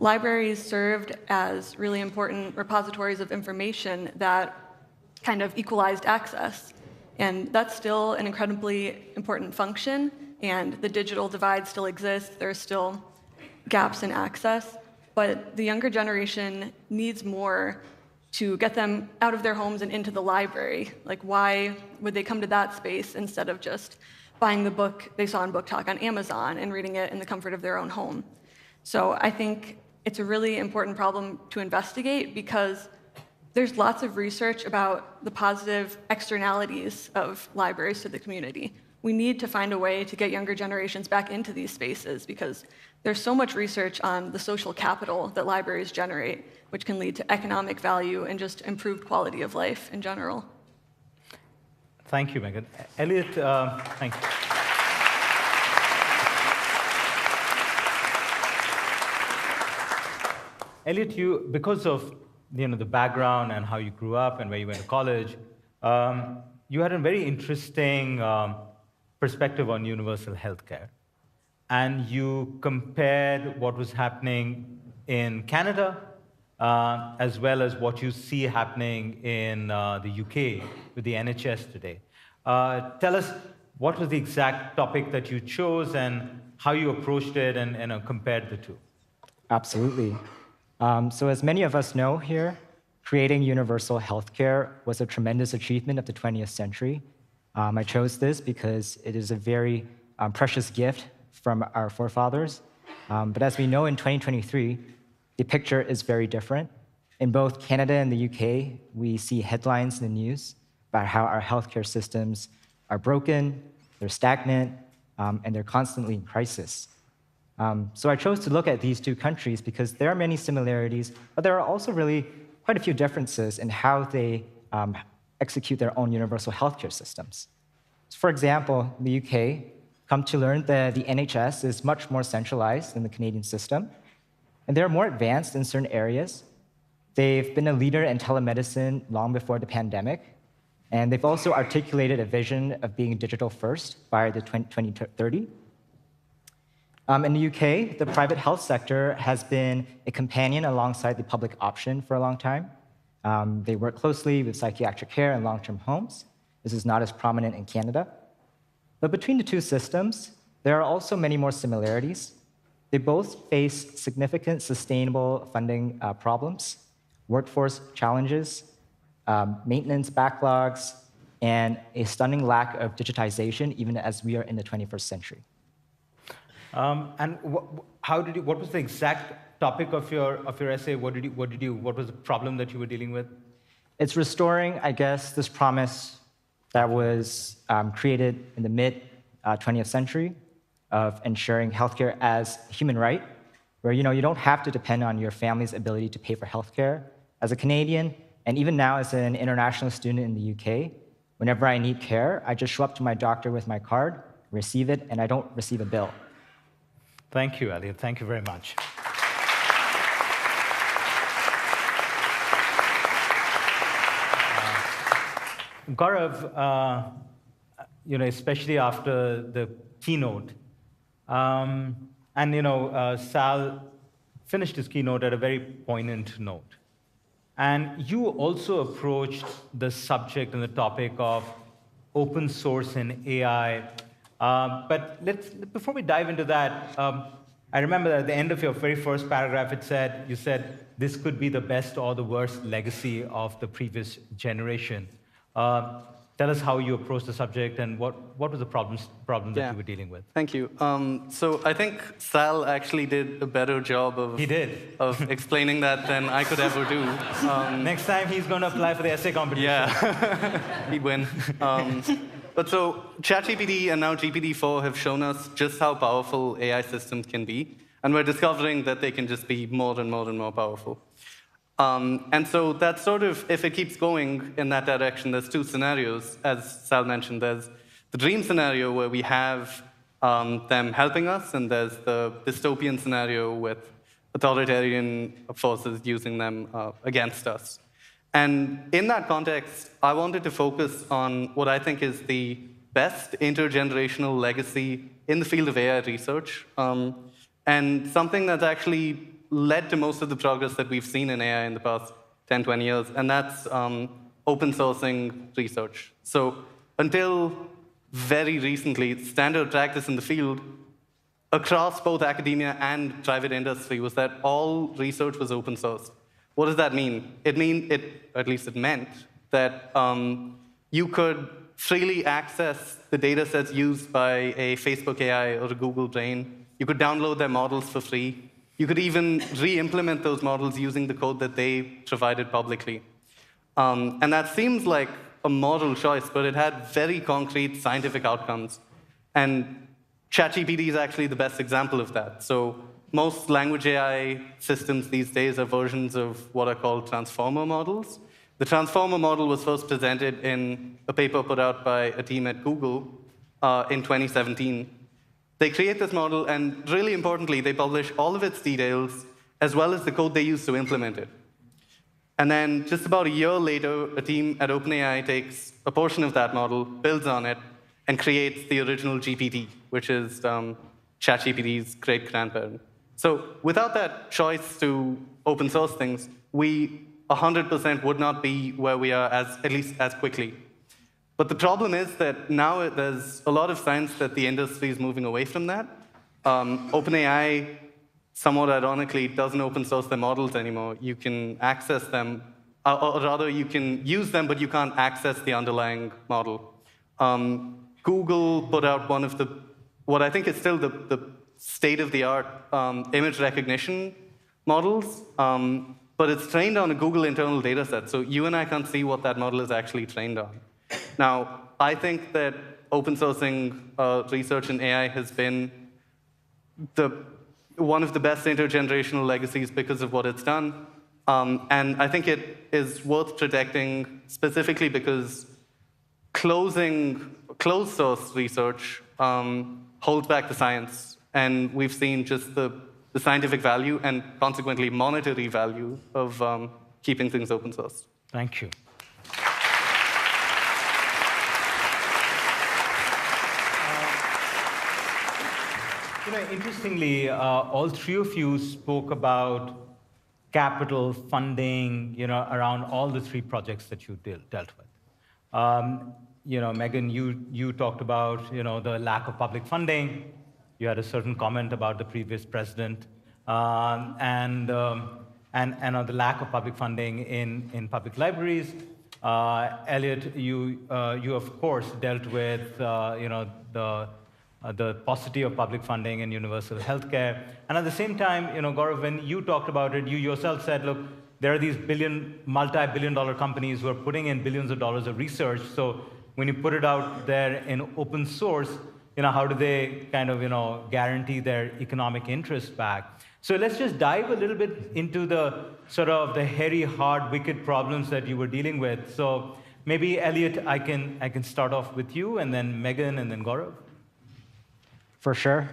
libraries served as really important repositories of information that kind of equalized access. And that's still an incredibly important function, and the digital divide still exists. There are still gaps in access, but the younger generation needs more to get them out of their homes and into the library. Like, why would they come to that space instead of just buying the book they saw in Book Talk on Amazon and reading it in the comfort of their own home? So I think it's a really important problem to investigate, because there's lots of research about the positive externalities of libraries to the community. We need to find a way to get younger generations back into these spaces, because there's so much research on the social capital that libraries generate, which can lead to economic value and just improved quality of life in general. Thank you, Megan. Elliot, thank you. Elliot, you, because of the background and how you grew up and where you went to college, you had a very interesting perspective on universal healthcare. And you compared what was happening in Canada as well as what you see happening in the UK with the NHS today. Tell us, what was the exact topic that you chose and how you approached it and compared the two? Absolutely. So as many of us know here, creating universal healthcare was a tremendous achievement of the 20th century. I chose this because it is a very precious gift from our forefathers. But as we know, in 2023, the picture is very different. In both Canada and the UK, we see headlines in the news about how our healthcare systems are broken, they're stagnant, and they're constantly in crisis. So I chose to look at these two countries because there are many similarities, but there are also really quite a few differences in how they execute their own universal healthcare systems. So for example, in the UK, come to learn that the NHS is much more centralized than the Canadian system, and they're more advanced in certain areas. They've been a leader in telemedicine long before the pandemic, and they've also articulated a vision of being digital first by the 2030. In the UK, the private health sector has been a companion alongside the public option for a long time. They work closely with psychiatric care and long-term homes. This is not as prominent in Canada. But between the two systems, there are also many more similarities. They both face significant sustainable funding problems, workforce challenges, maintenance backlogs, and a stunning lack of digitization, even as we are in the 21st century. And what was the exact topic of your essay? What was the problem that you were dealing with? It's restoring, I guess, this promise that was created in the mid-20th century of ensuring healthcare as a human right, where you don't have to depend on your family's ability to pay for healthcare. As a Canadian, And even now, as an international student in the UK, whenever I need care, I just show up to my doctor with my card, receive it, and I don't receive a bill. Thank you, Elliot. Thank you very much. Gaurav, especially after the keynote, Sal finished his keynote at a very poignant note. And you also approached the subject and the topic of open source and AI. But before we dive into that, I remember that at the end of your very first paragraph, you said, this could be the best or the worst legacy of the previous generation. Tell us how you approached the subject and what was the problem that you were dealing with. Thank you. So I think Sal actually did a better job of explaining that than I could ever do. Next time he's going to apply for the essay competition. Yeah, he'd win. But so ChatGPT and now GPT-4 have shown us just how powerful AI systems can be, and we're discovering that they can just be more and more and more powerful. And so that's sort of, if it keeps going in that direction, there's two scenarios, as Sal mentioned. There's the dream scenario where we have them helping us, and there's the dystopian scenario with authoritarian forces using them against us. And in that context, I wanted to focus on what I think is the best intergenerational legacy in the field of AI research, and something that's actually led to most of the progress that we've seen in AI in the past 10, 20 years, and that's open sourcing research. So until very recently, standard practice in the field across both academia and private industry was that all research was open source. What does that mean? It meant that you could freely access the data sets used by a Facebook AI or a Google Brain. You could download their models for free. You could even re-implement those models using the code that they provided publicly. And that seems like a moral choice, but it had very concrete scientific outcomes. And ChatGPT is actually the best example of that. So most language AI systems these days are versions of what are called transformer models. The transformer model was first presented in a paper put out by a team at Google in 2017. They create this model, and really importantly, they publish all of its details as well as the code they use to implement it. And then just about a year later, a team at OpenAI takes a portion of that model, builds on it, and creates the original GPT, which is ChatGPT's great-grandparent. So without that choice to open source things, we 100% would not be where we are, at least as quickly. But the problem is that now there's a lot of signs that the industry is moving away from that. OpenAI, somewhat ironically, doesn't open source their models anymore. You can access them, or rather you can use them, but you can't access the underlying model. Google put out one of what I think is still the state-of-the-art image recognition models, but it's trained on a Google internal data set, so you and I can't see what that model is actually trained on. Now, I think that open sourcing research in AI has been one of the best intergenerational legacies because of what it's done. And I think it is worth protecting specifically because closed source research holds back the science. And we've seen just the scientific value and consequently monetary value of keeping things open source. Thank you. Interestingly, all three of you spoke about capital funding, around all the three projects that you dealt with. Megan, you talked about, the lack of public funding. You had a certain comment about the previous president, and on the lack of public funding in public libraries. Elliot, you of course dealt with, the paucity of public funding in universal healthcare. And at the same time, Gaurav, when you talked about it, you yourself said, look, there are these multi-billion-dollar companies who are putting in billions of dollars of research. So when you put it out there in open source, how do they kind of, guarantee their economic interest back? So let's just dive a little bit into the sort of the hairy, hard, wicked problems that you were dealing with. So maybe, Elliot, I can start off with you, and then Megan, and then Gaurav. For sure.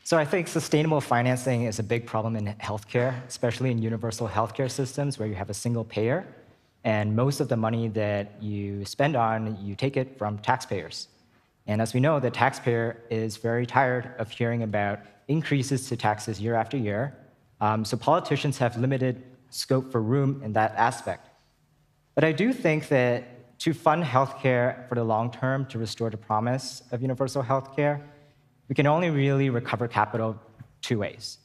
So I think sustainable financing is a big problem in healthcare, especially in universal healthcare systems where you have a single payer, and most of the money that you spend on, you take it from taxpayers. And as we know, the taxpayer is very tired of hearing about increases to taxes year after year. So politicians have limited scope for room in that aspect. But I do think that to fund healthcare for the long term, to restore the promise of universal healthcare, we can only really recover capital two ways.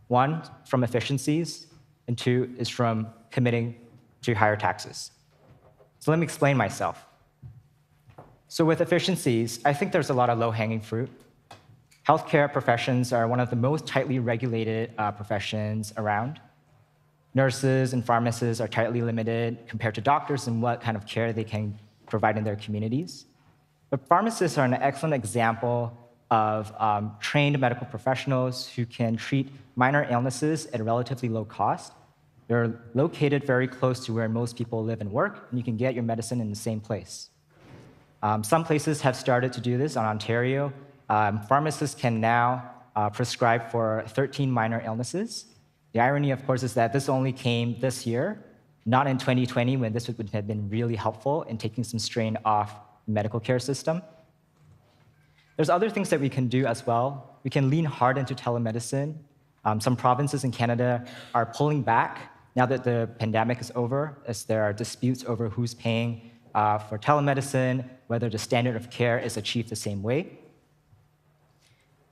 One, from efficiencies, and two is from committing to higher taxes. So let me explain myself. So with efficiencies, I think there's a lot of low-hanging fruit. Healthcare professions are one of the most tightly regulated professions around. Nurses and pharmacists are tightly limited compared to doctors in what kind of care they can provide in their communities. But pharmacists are an excellent example of trained medical professionals who can treat minor illnesses at a relatively low cost. They're located very close to where most people live and work, and you can get your medicine in the same place. Some places have started to do this. In Ontario, pharmacists can now prescribe for 13 minor illnesses. The irony, of course, is that this only came this year, not in 2020, when this would have been really helpful in taking some strain off the medical care system. There's other things that we can do as well. We can lean hard into telemedicine. Some provinces in Canada are pulling back now that the pandemic is over, as there are disputes over who's paying for telemedicine, whether the standard of care is achieved the same way.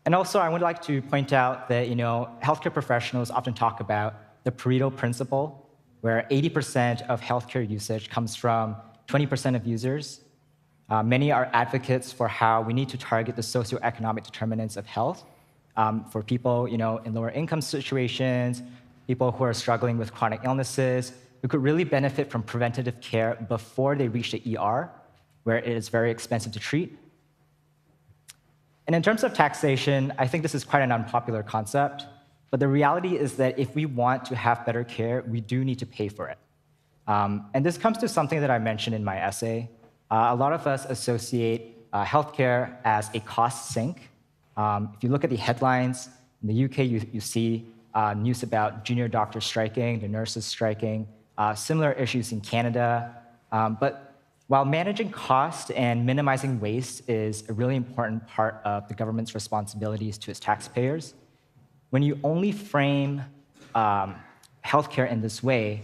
And also, I would like to point out that healthcare professionals often talk about the Pareto principle, where 80% of healthcare usage comes from 20% of users. Many are advocates for how we need to target the socioeconomic determinants of health for people in lower income situations, people who are struggling with chronic illnesses, who could really benefit from preventative care before they reach the ER, where it is very expensive to treat. And in terms of taxation, I think this is quite an unpopular concept, but the reality is that if we want to have better care, we do need to pay for it. And this comes to something that I mentioned in my essay. A lot of us associate healthcare as a cost sink. If you look at the headlines, in the UK, you see news about junior doctors striking, the nurses striking, similar issues in Canada. But while managing cost and minimizing waste is a really important part of the government's responsibilities to its taxpayers, when you only frame healthcare in this way,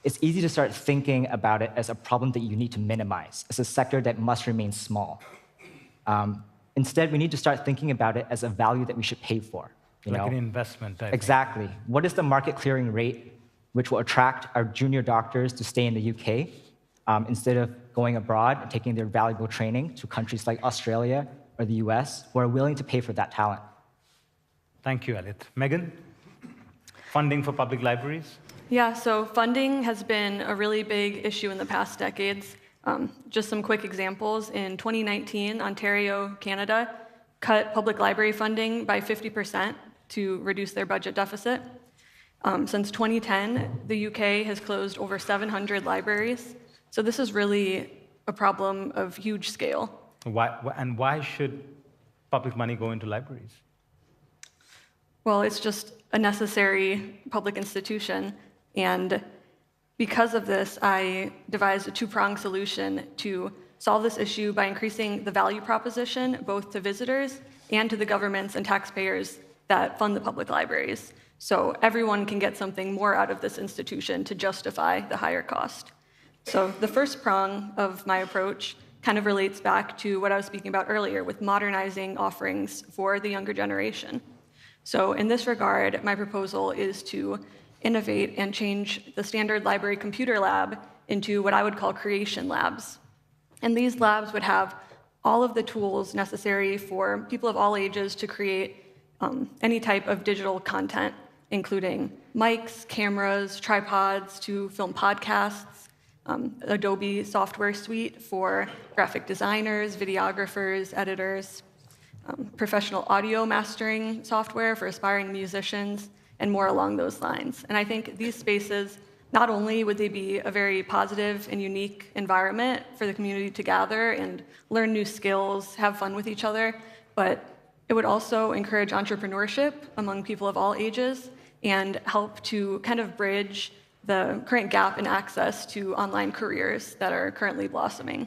it's easy to start thinking about it as a problem that you need to minimize, as a sector that must remain small. Instead, we need to start thinking about it as a value that we should pay for. Like an investment, I think. Exactly. What is the market clearing rate which will attract our junior doctors to stay in the UK instead of going abroad and taking their valuable training to countries like Australia or the US, who are willing to pay for that talent? Thank you, Elliot. Megan, funding for public libraries? Yeah, so funding has been a really big issue in the past decades. Just some quick examples. In 2019, Ontario, Canada, cut public library funding by 50% to reduce their budget deficit. Since 2010, the UK has closed over 700 libraries. So this is really a problem of huge scale. Why should public money go into libraries? Well, it's just a necessary public institution. And because of this, I devised a two-pronged solution to solve this issue by increasing the value proposition both to visitors and to the governments and taxpayers that fund the public libraries. So everyone can get something more out of this institution to justify the higher cost. So the first prong of my approach kind of relates back to what I was speaking about earlier with modernizing offerings for the younger generation. So in this regard, my proposal is to innovate and change the standard library computer lab into what I would call creation labs. And these labs would have all of the tools necessary for people of all ages to create any type of digital content, including mics, cameras, tripods to film podcasts, Adobe software suite for graphic designers, videographers, editors, professional audio mastering software for aspiring musicians, and more along those lines. And I think these spaces, not only would they be a very positive and unique environment for the community to gather and learn new skills, have fun with each other, but it would also encourage entrepreneurship among people of all ages and help to kind of bridge the current gap in access to online careers that are currently blossoming.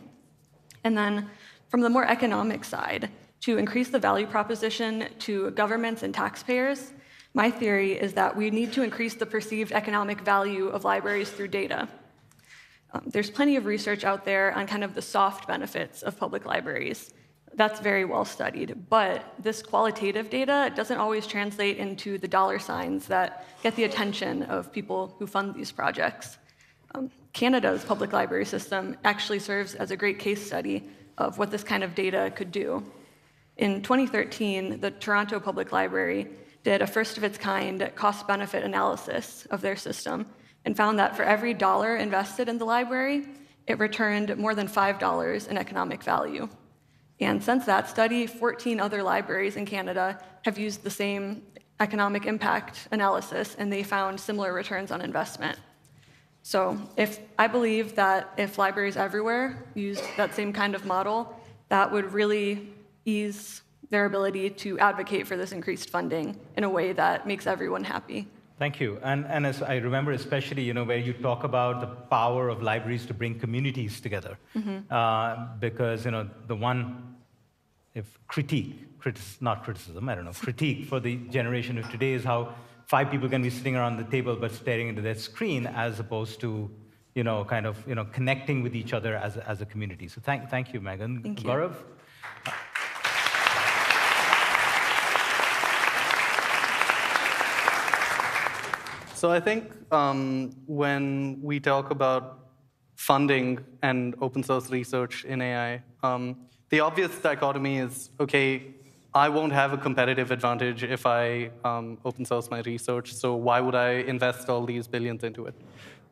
And then from the more economic side, to increase the value proposition to governments and taxpayers, my theory is that we need to increase the perceived economic value of libraries through data. There's plenty of research out there on kind of the soft benefits of public libraries. That's very well studied, but this qualitative data doesn't always translate into the dollar signs that get the attention of people who fund these projects. Canada's public library system actually serves as a great case study of what this kind of data could do. In 2013, the Toronto Public Library did a first-of-its-kind cost-benefit analysis of their system and found that for every dollar invested in the library, it returned more than $5 in economic value. And since that study, 14 other libraries in Canada have used the same economic impact analysis, and they found similar returns on investment. So I believe that if libraries everywhere used that same kind of model, that would really ease their ability to advocate for this increased funding in a way that makes everyone happy. Thank you. And as I remember, especially, where you talk about the power of libraries to bring communities together. Mm-hmm. Because, the one, critique for the generation of today is how 5 people can be sitting around the table but staring into their screen, as opposed to, connecting with each other as a community. So thank you, Megan. Thank you. Gaurav? So I think when we talk about funding and open source research in AI, the obvious dichotomy is, okay, I won't have a competitive advantage if I open source my research, so why would I invest all these billions into it?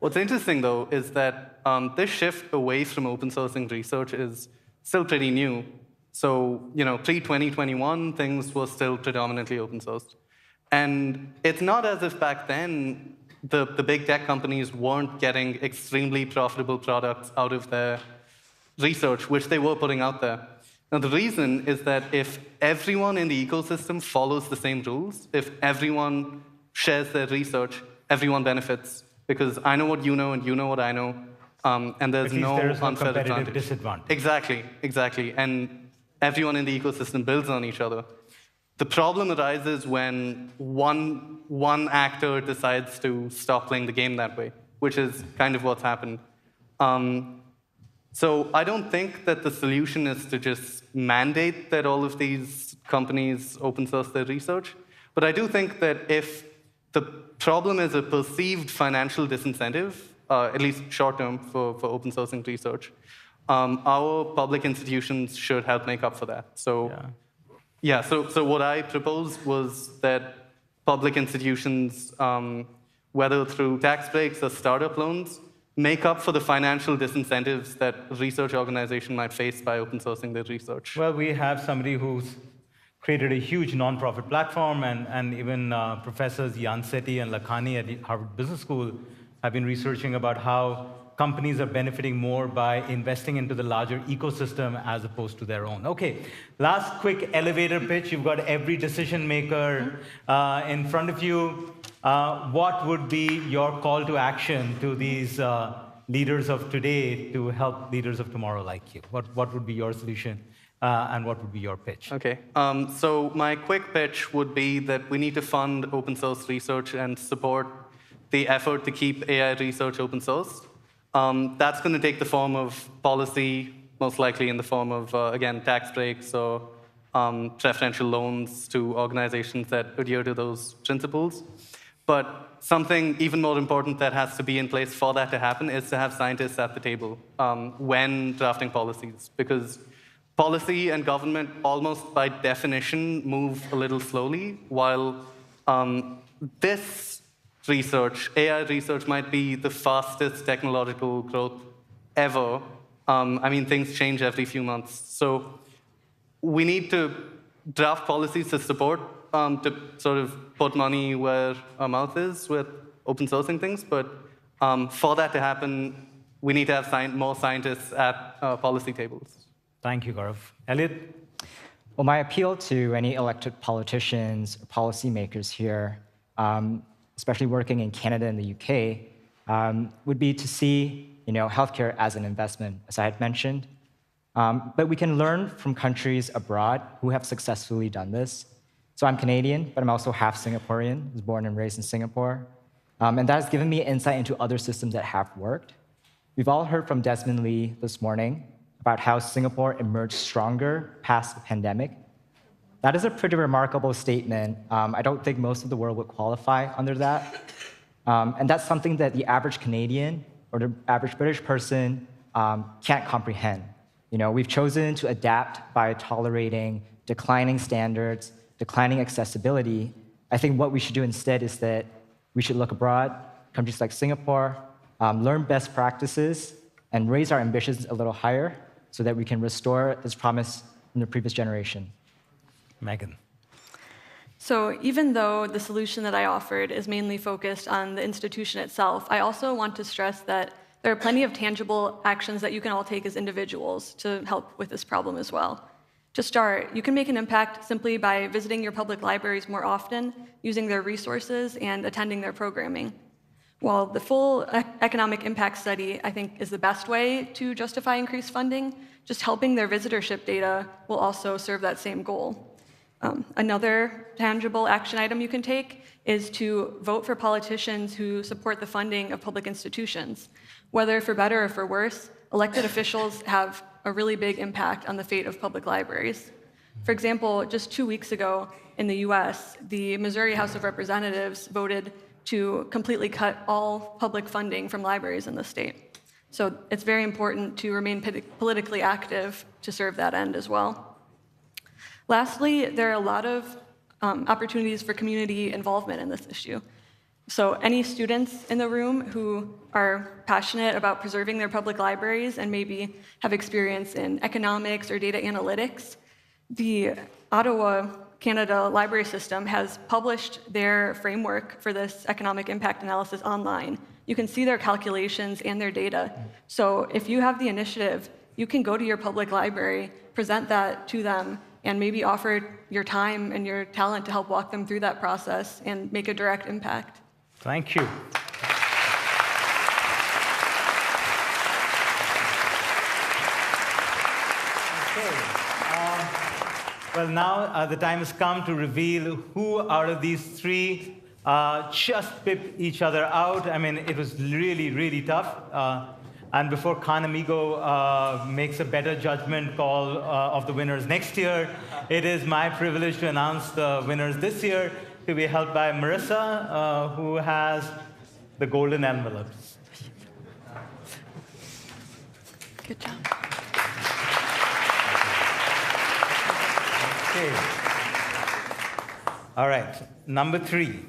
What's interesting, though, is that this shift away from open sourcing research is still pretty new. So, pre-2021, things were still predominantly open sourced. And it's not as if back then the big tech companies weren't getting extremely profitable products out of their research, which they were putting out there. Now, the reason is that if everyone in the ecosystem follows the same rules, if everyone shares their research, everyone benefits. Because I know what you know, and you know what I know, and there's no unfair advantage. Disadvantage. Exactly. And everyone in the ecosystem builds on each other. The problem arises when one actor decides to stop playing the game that way, which is kind of what's happened. So I don't think that the solution is to just mandate that all of these companies open source their research. But I do think that if the problem is a perceived financial disincentive, at least short-term for open sourcing research, our public institutions should help make up for that. So. Yeah, so what I proposed was that public institutions, whether through tax breaks or startup loans, make up for the financial disincentives that a research organization might face by open sourcing their research. Well, we have somebody who's created a huge nonprofit platform, and even Professors Yanseti and Lakhani at the Harvard Business School have been researching about how companies are benefiting more by investing into the larger ecosystem as opposed to their own. Okay, last quick elevator pitch. You've got every decision maker in front of you. What would be your call to action to these leaders of today to help leaders of tomorrow like you? What would be your solution and what would be your pitch? Okay, so my quick pitch would be that we need to fund open source research and support the effort to keep AI research open source. That's going to take the form of policy, most likely in the form of, again, tax breaks or preferential loans to organizations that adhere to those principles. But something even more important that has to be in place for that to happen is to have scientists at the table when drafting policies. Because policy and government, almost by definition, move a little slowly, while this research, AI research, might be the fastest technological growth ever. I mean, things change every few months. So we need to draft policies to support, to sort of put money where our mouth is with open sourcing things. But for that to happen, we need to have more scientists at policy tables. Thank you, Gaurav. Elliot? Well, my appeal to any elected politicians or policymakers here, especially working in Canada and the UK, would be to see healthcare as an investment, as I had mentioned. But we can learn from countries abroad who have successfully done this. So I'm Canadian, but I'm also half Singaporean. I was born and raised in Singapore. And that has given me insight into other systems that have worked. We've all heard from Desmond Lee this morning about how Singapore emerged stronger past the pandemic. That is a pretty remarkable statement. I don't think most of the world would qualify under that. And that's something that the average Canadian or the average British person can't comprehend. We've chosen to adapt by tolerating declining standards, declining accessibility. I think what we should do instead is that we should look abroad, countries like Singapore, learn best practices, and raise our ambitions a little higher so that we can restore this promise from the previous generation. Megan. So even though the solution that I offered is mainly focused on the institution itself, I also want to stress that there are plenty of tangible actions that you can all take as individuals to help with this problem as well. To start, you can make an impact simply by visiting your public libraries more often, using their resources, and attending their programming. While the full economic impact study, I think, is the best way to justify increased funding, just helping their visitorship data will also serve that same goal. Another tangible action item you can take is to vote for politicians who support the funding of public institutions. Whether for better or for worse, elected officials have a really big impact on the fate of public libraries. For example, just 2 weeks ago in the US, the Missouri House of Representatives voted to completely cut all public funding from libraries in the state. So it's very important to remain politically active to serve that end as well. Lastly, there are a lot of opportunities for community involvement in this issue. So any students in the room who are passionate about preserving their public libraries and maybe have experience in economics or data analytics, the Ottawa, Canada library system has published their framework for this economic impact analysis online. You can see their calculations and their data. So if you have the initiative, you can go to your public library, present that to them, and maybe offer your time and your talent to help walk them through that process and make a direct impact. Thank you. Well, now the time has come to reveal who out of these three just pipped each other out. I mean, it was really, really tough. And before Khan Amigo makes a better judgment call of the winners next year, it is my privilege to announce the winners this year, to be helped by Marisa, who has the golden envelopes. Good job. Okay. All right. Number 3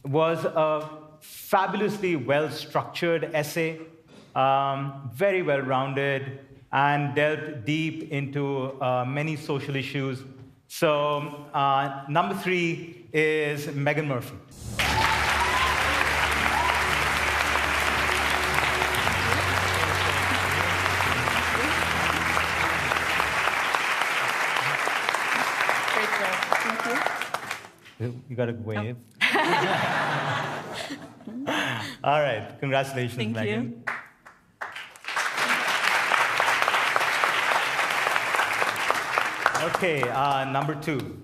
was a fabulously well-structured essay, very well-rounded, and delved deep into many social issues. So number 3 is Megan Murphy. You got to wave. All right, congratulations, Thank Megan. you. Okay, number 2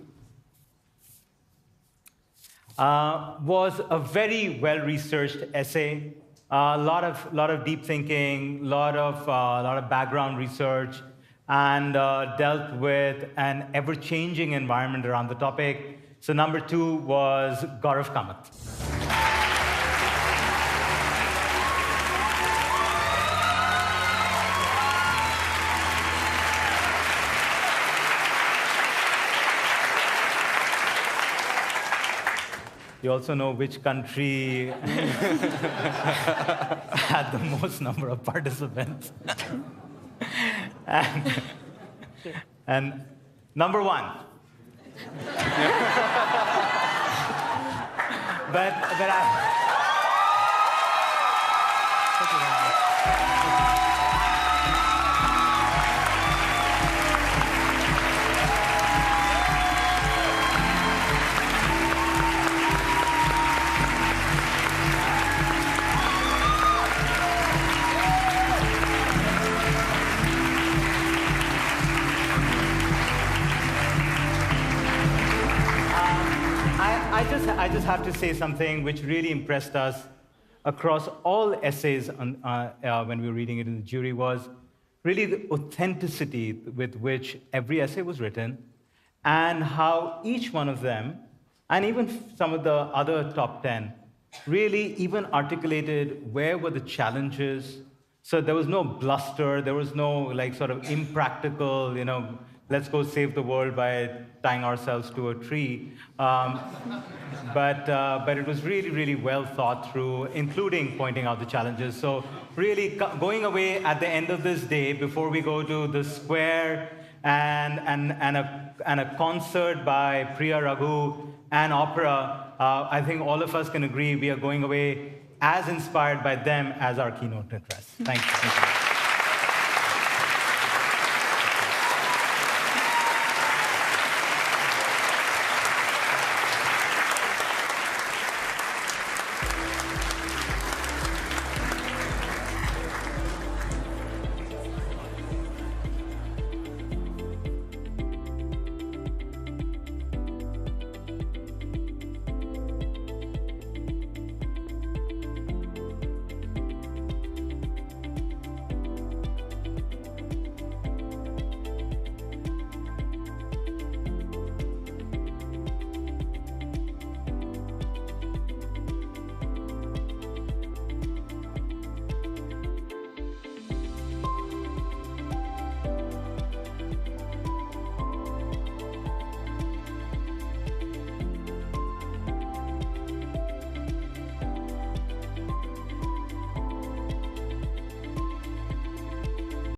was a very well-researched essay. A lot of deep thinking, lot of background research, and dealt with an ever-changing environment around the topic. So number 2 was Gaurav Kamath. You also know which country had the most number of participants. And number one. but I... I just have to say something which really impressed us across all essays when we were reading it in the jury was really the authenticity with which every essay was written and how each one of them, and even some of the other top 10, really even articulated where were the challenges. So there was no bluster, there was no like sort of impractical, let's go save the world by tying ourselves to a tree. But it was really, really well thought through, including pointing out the challenges. So really going away at the end of this day, before we go to the square and a concert by Priya Raghu and opera, I think all of us can agree we are going away as inspired by them as our keynote address. Thank you.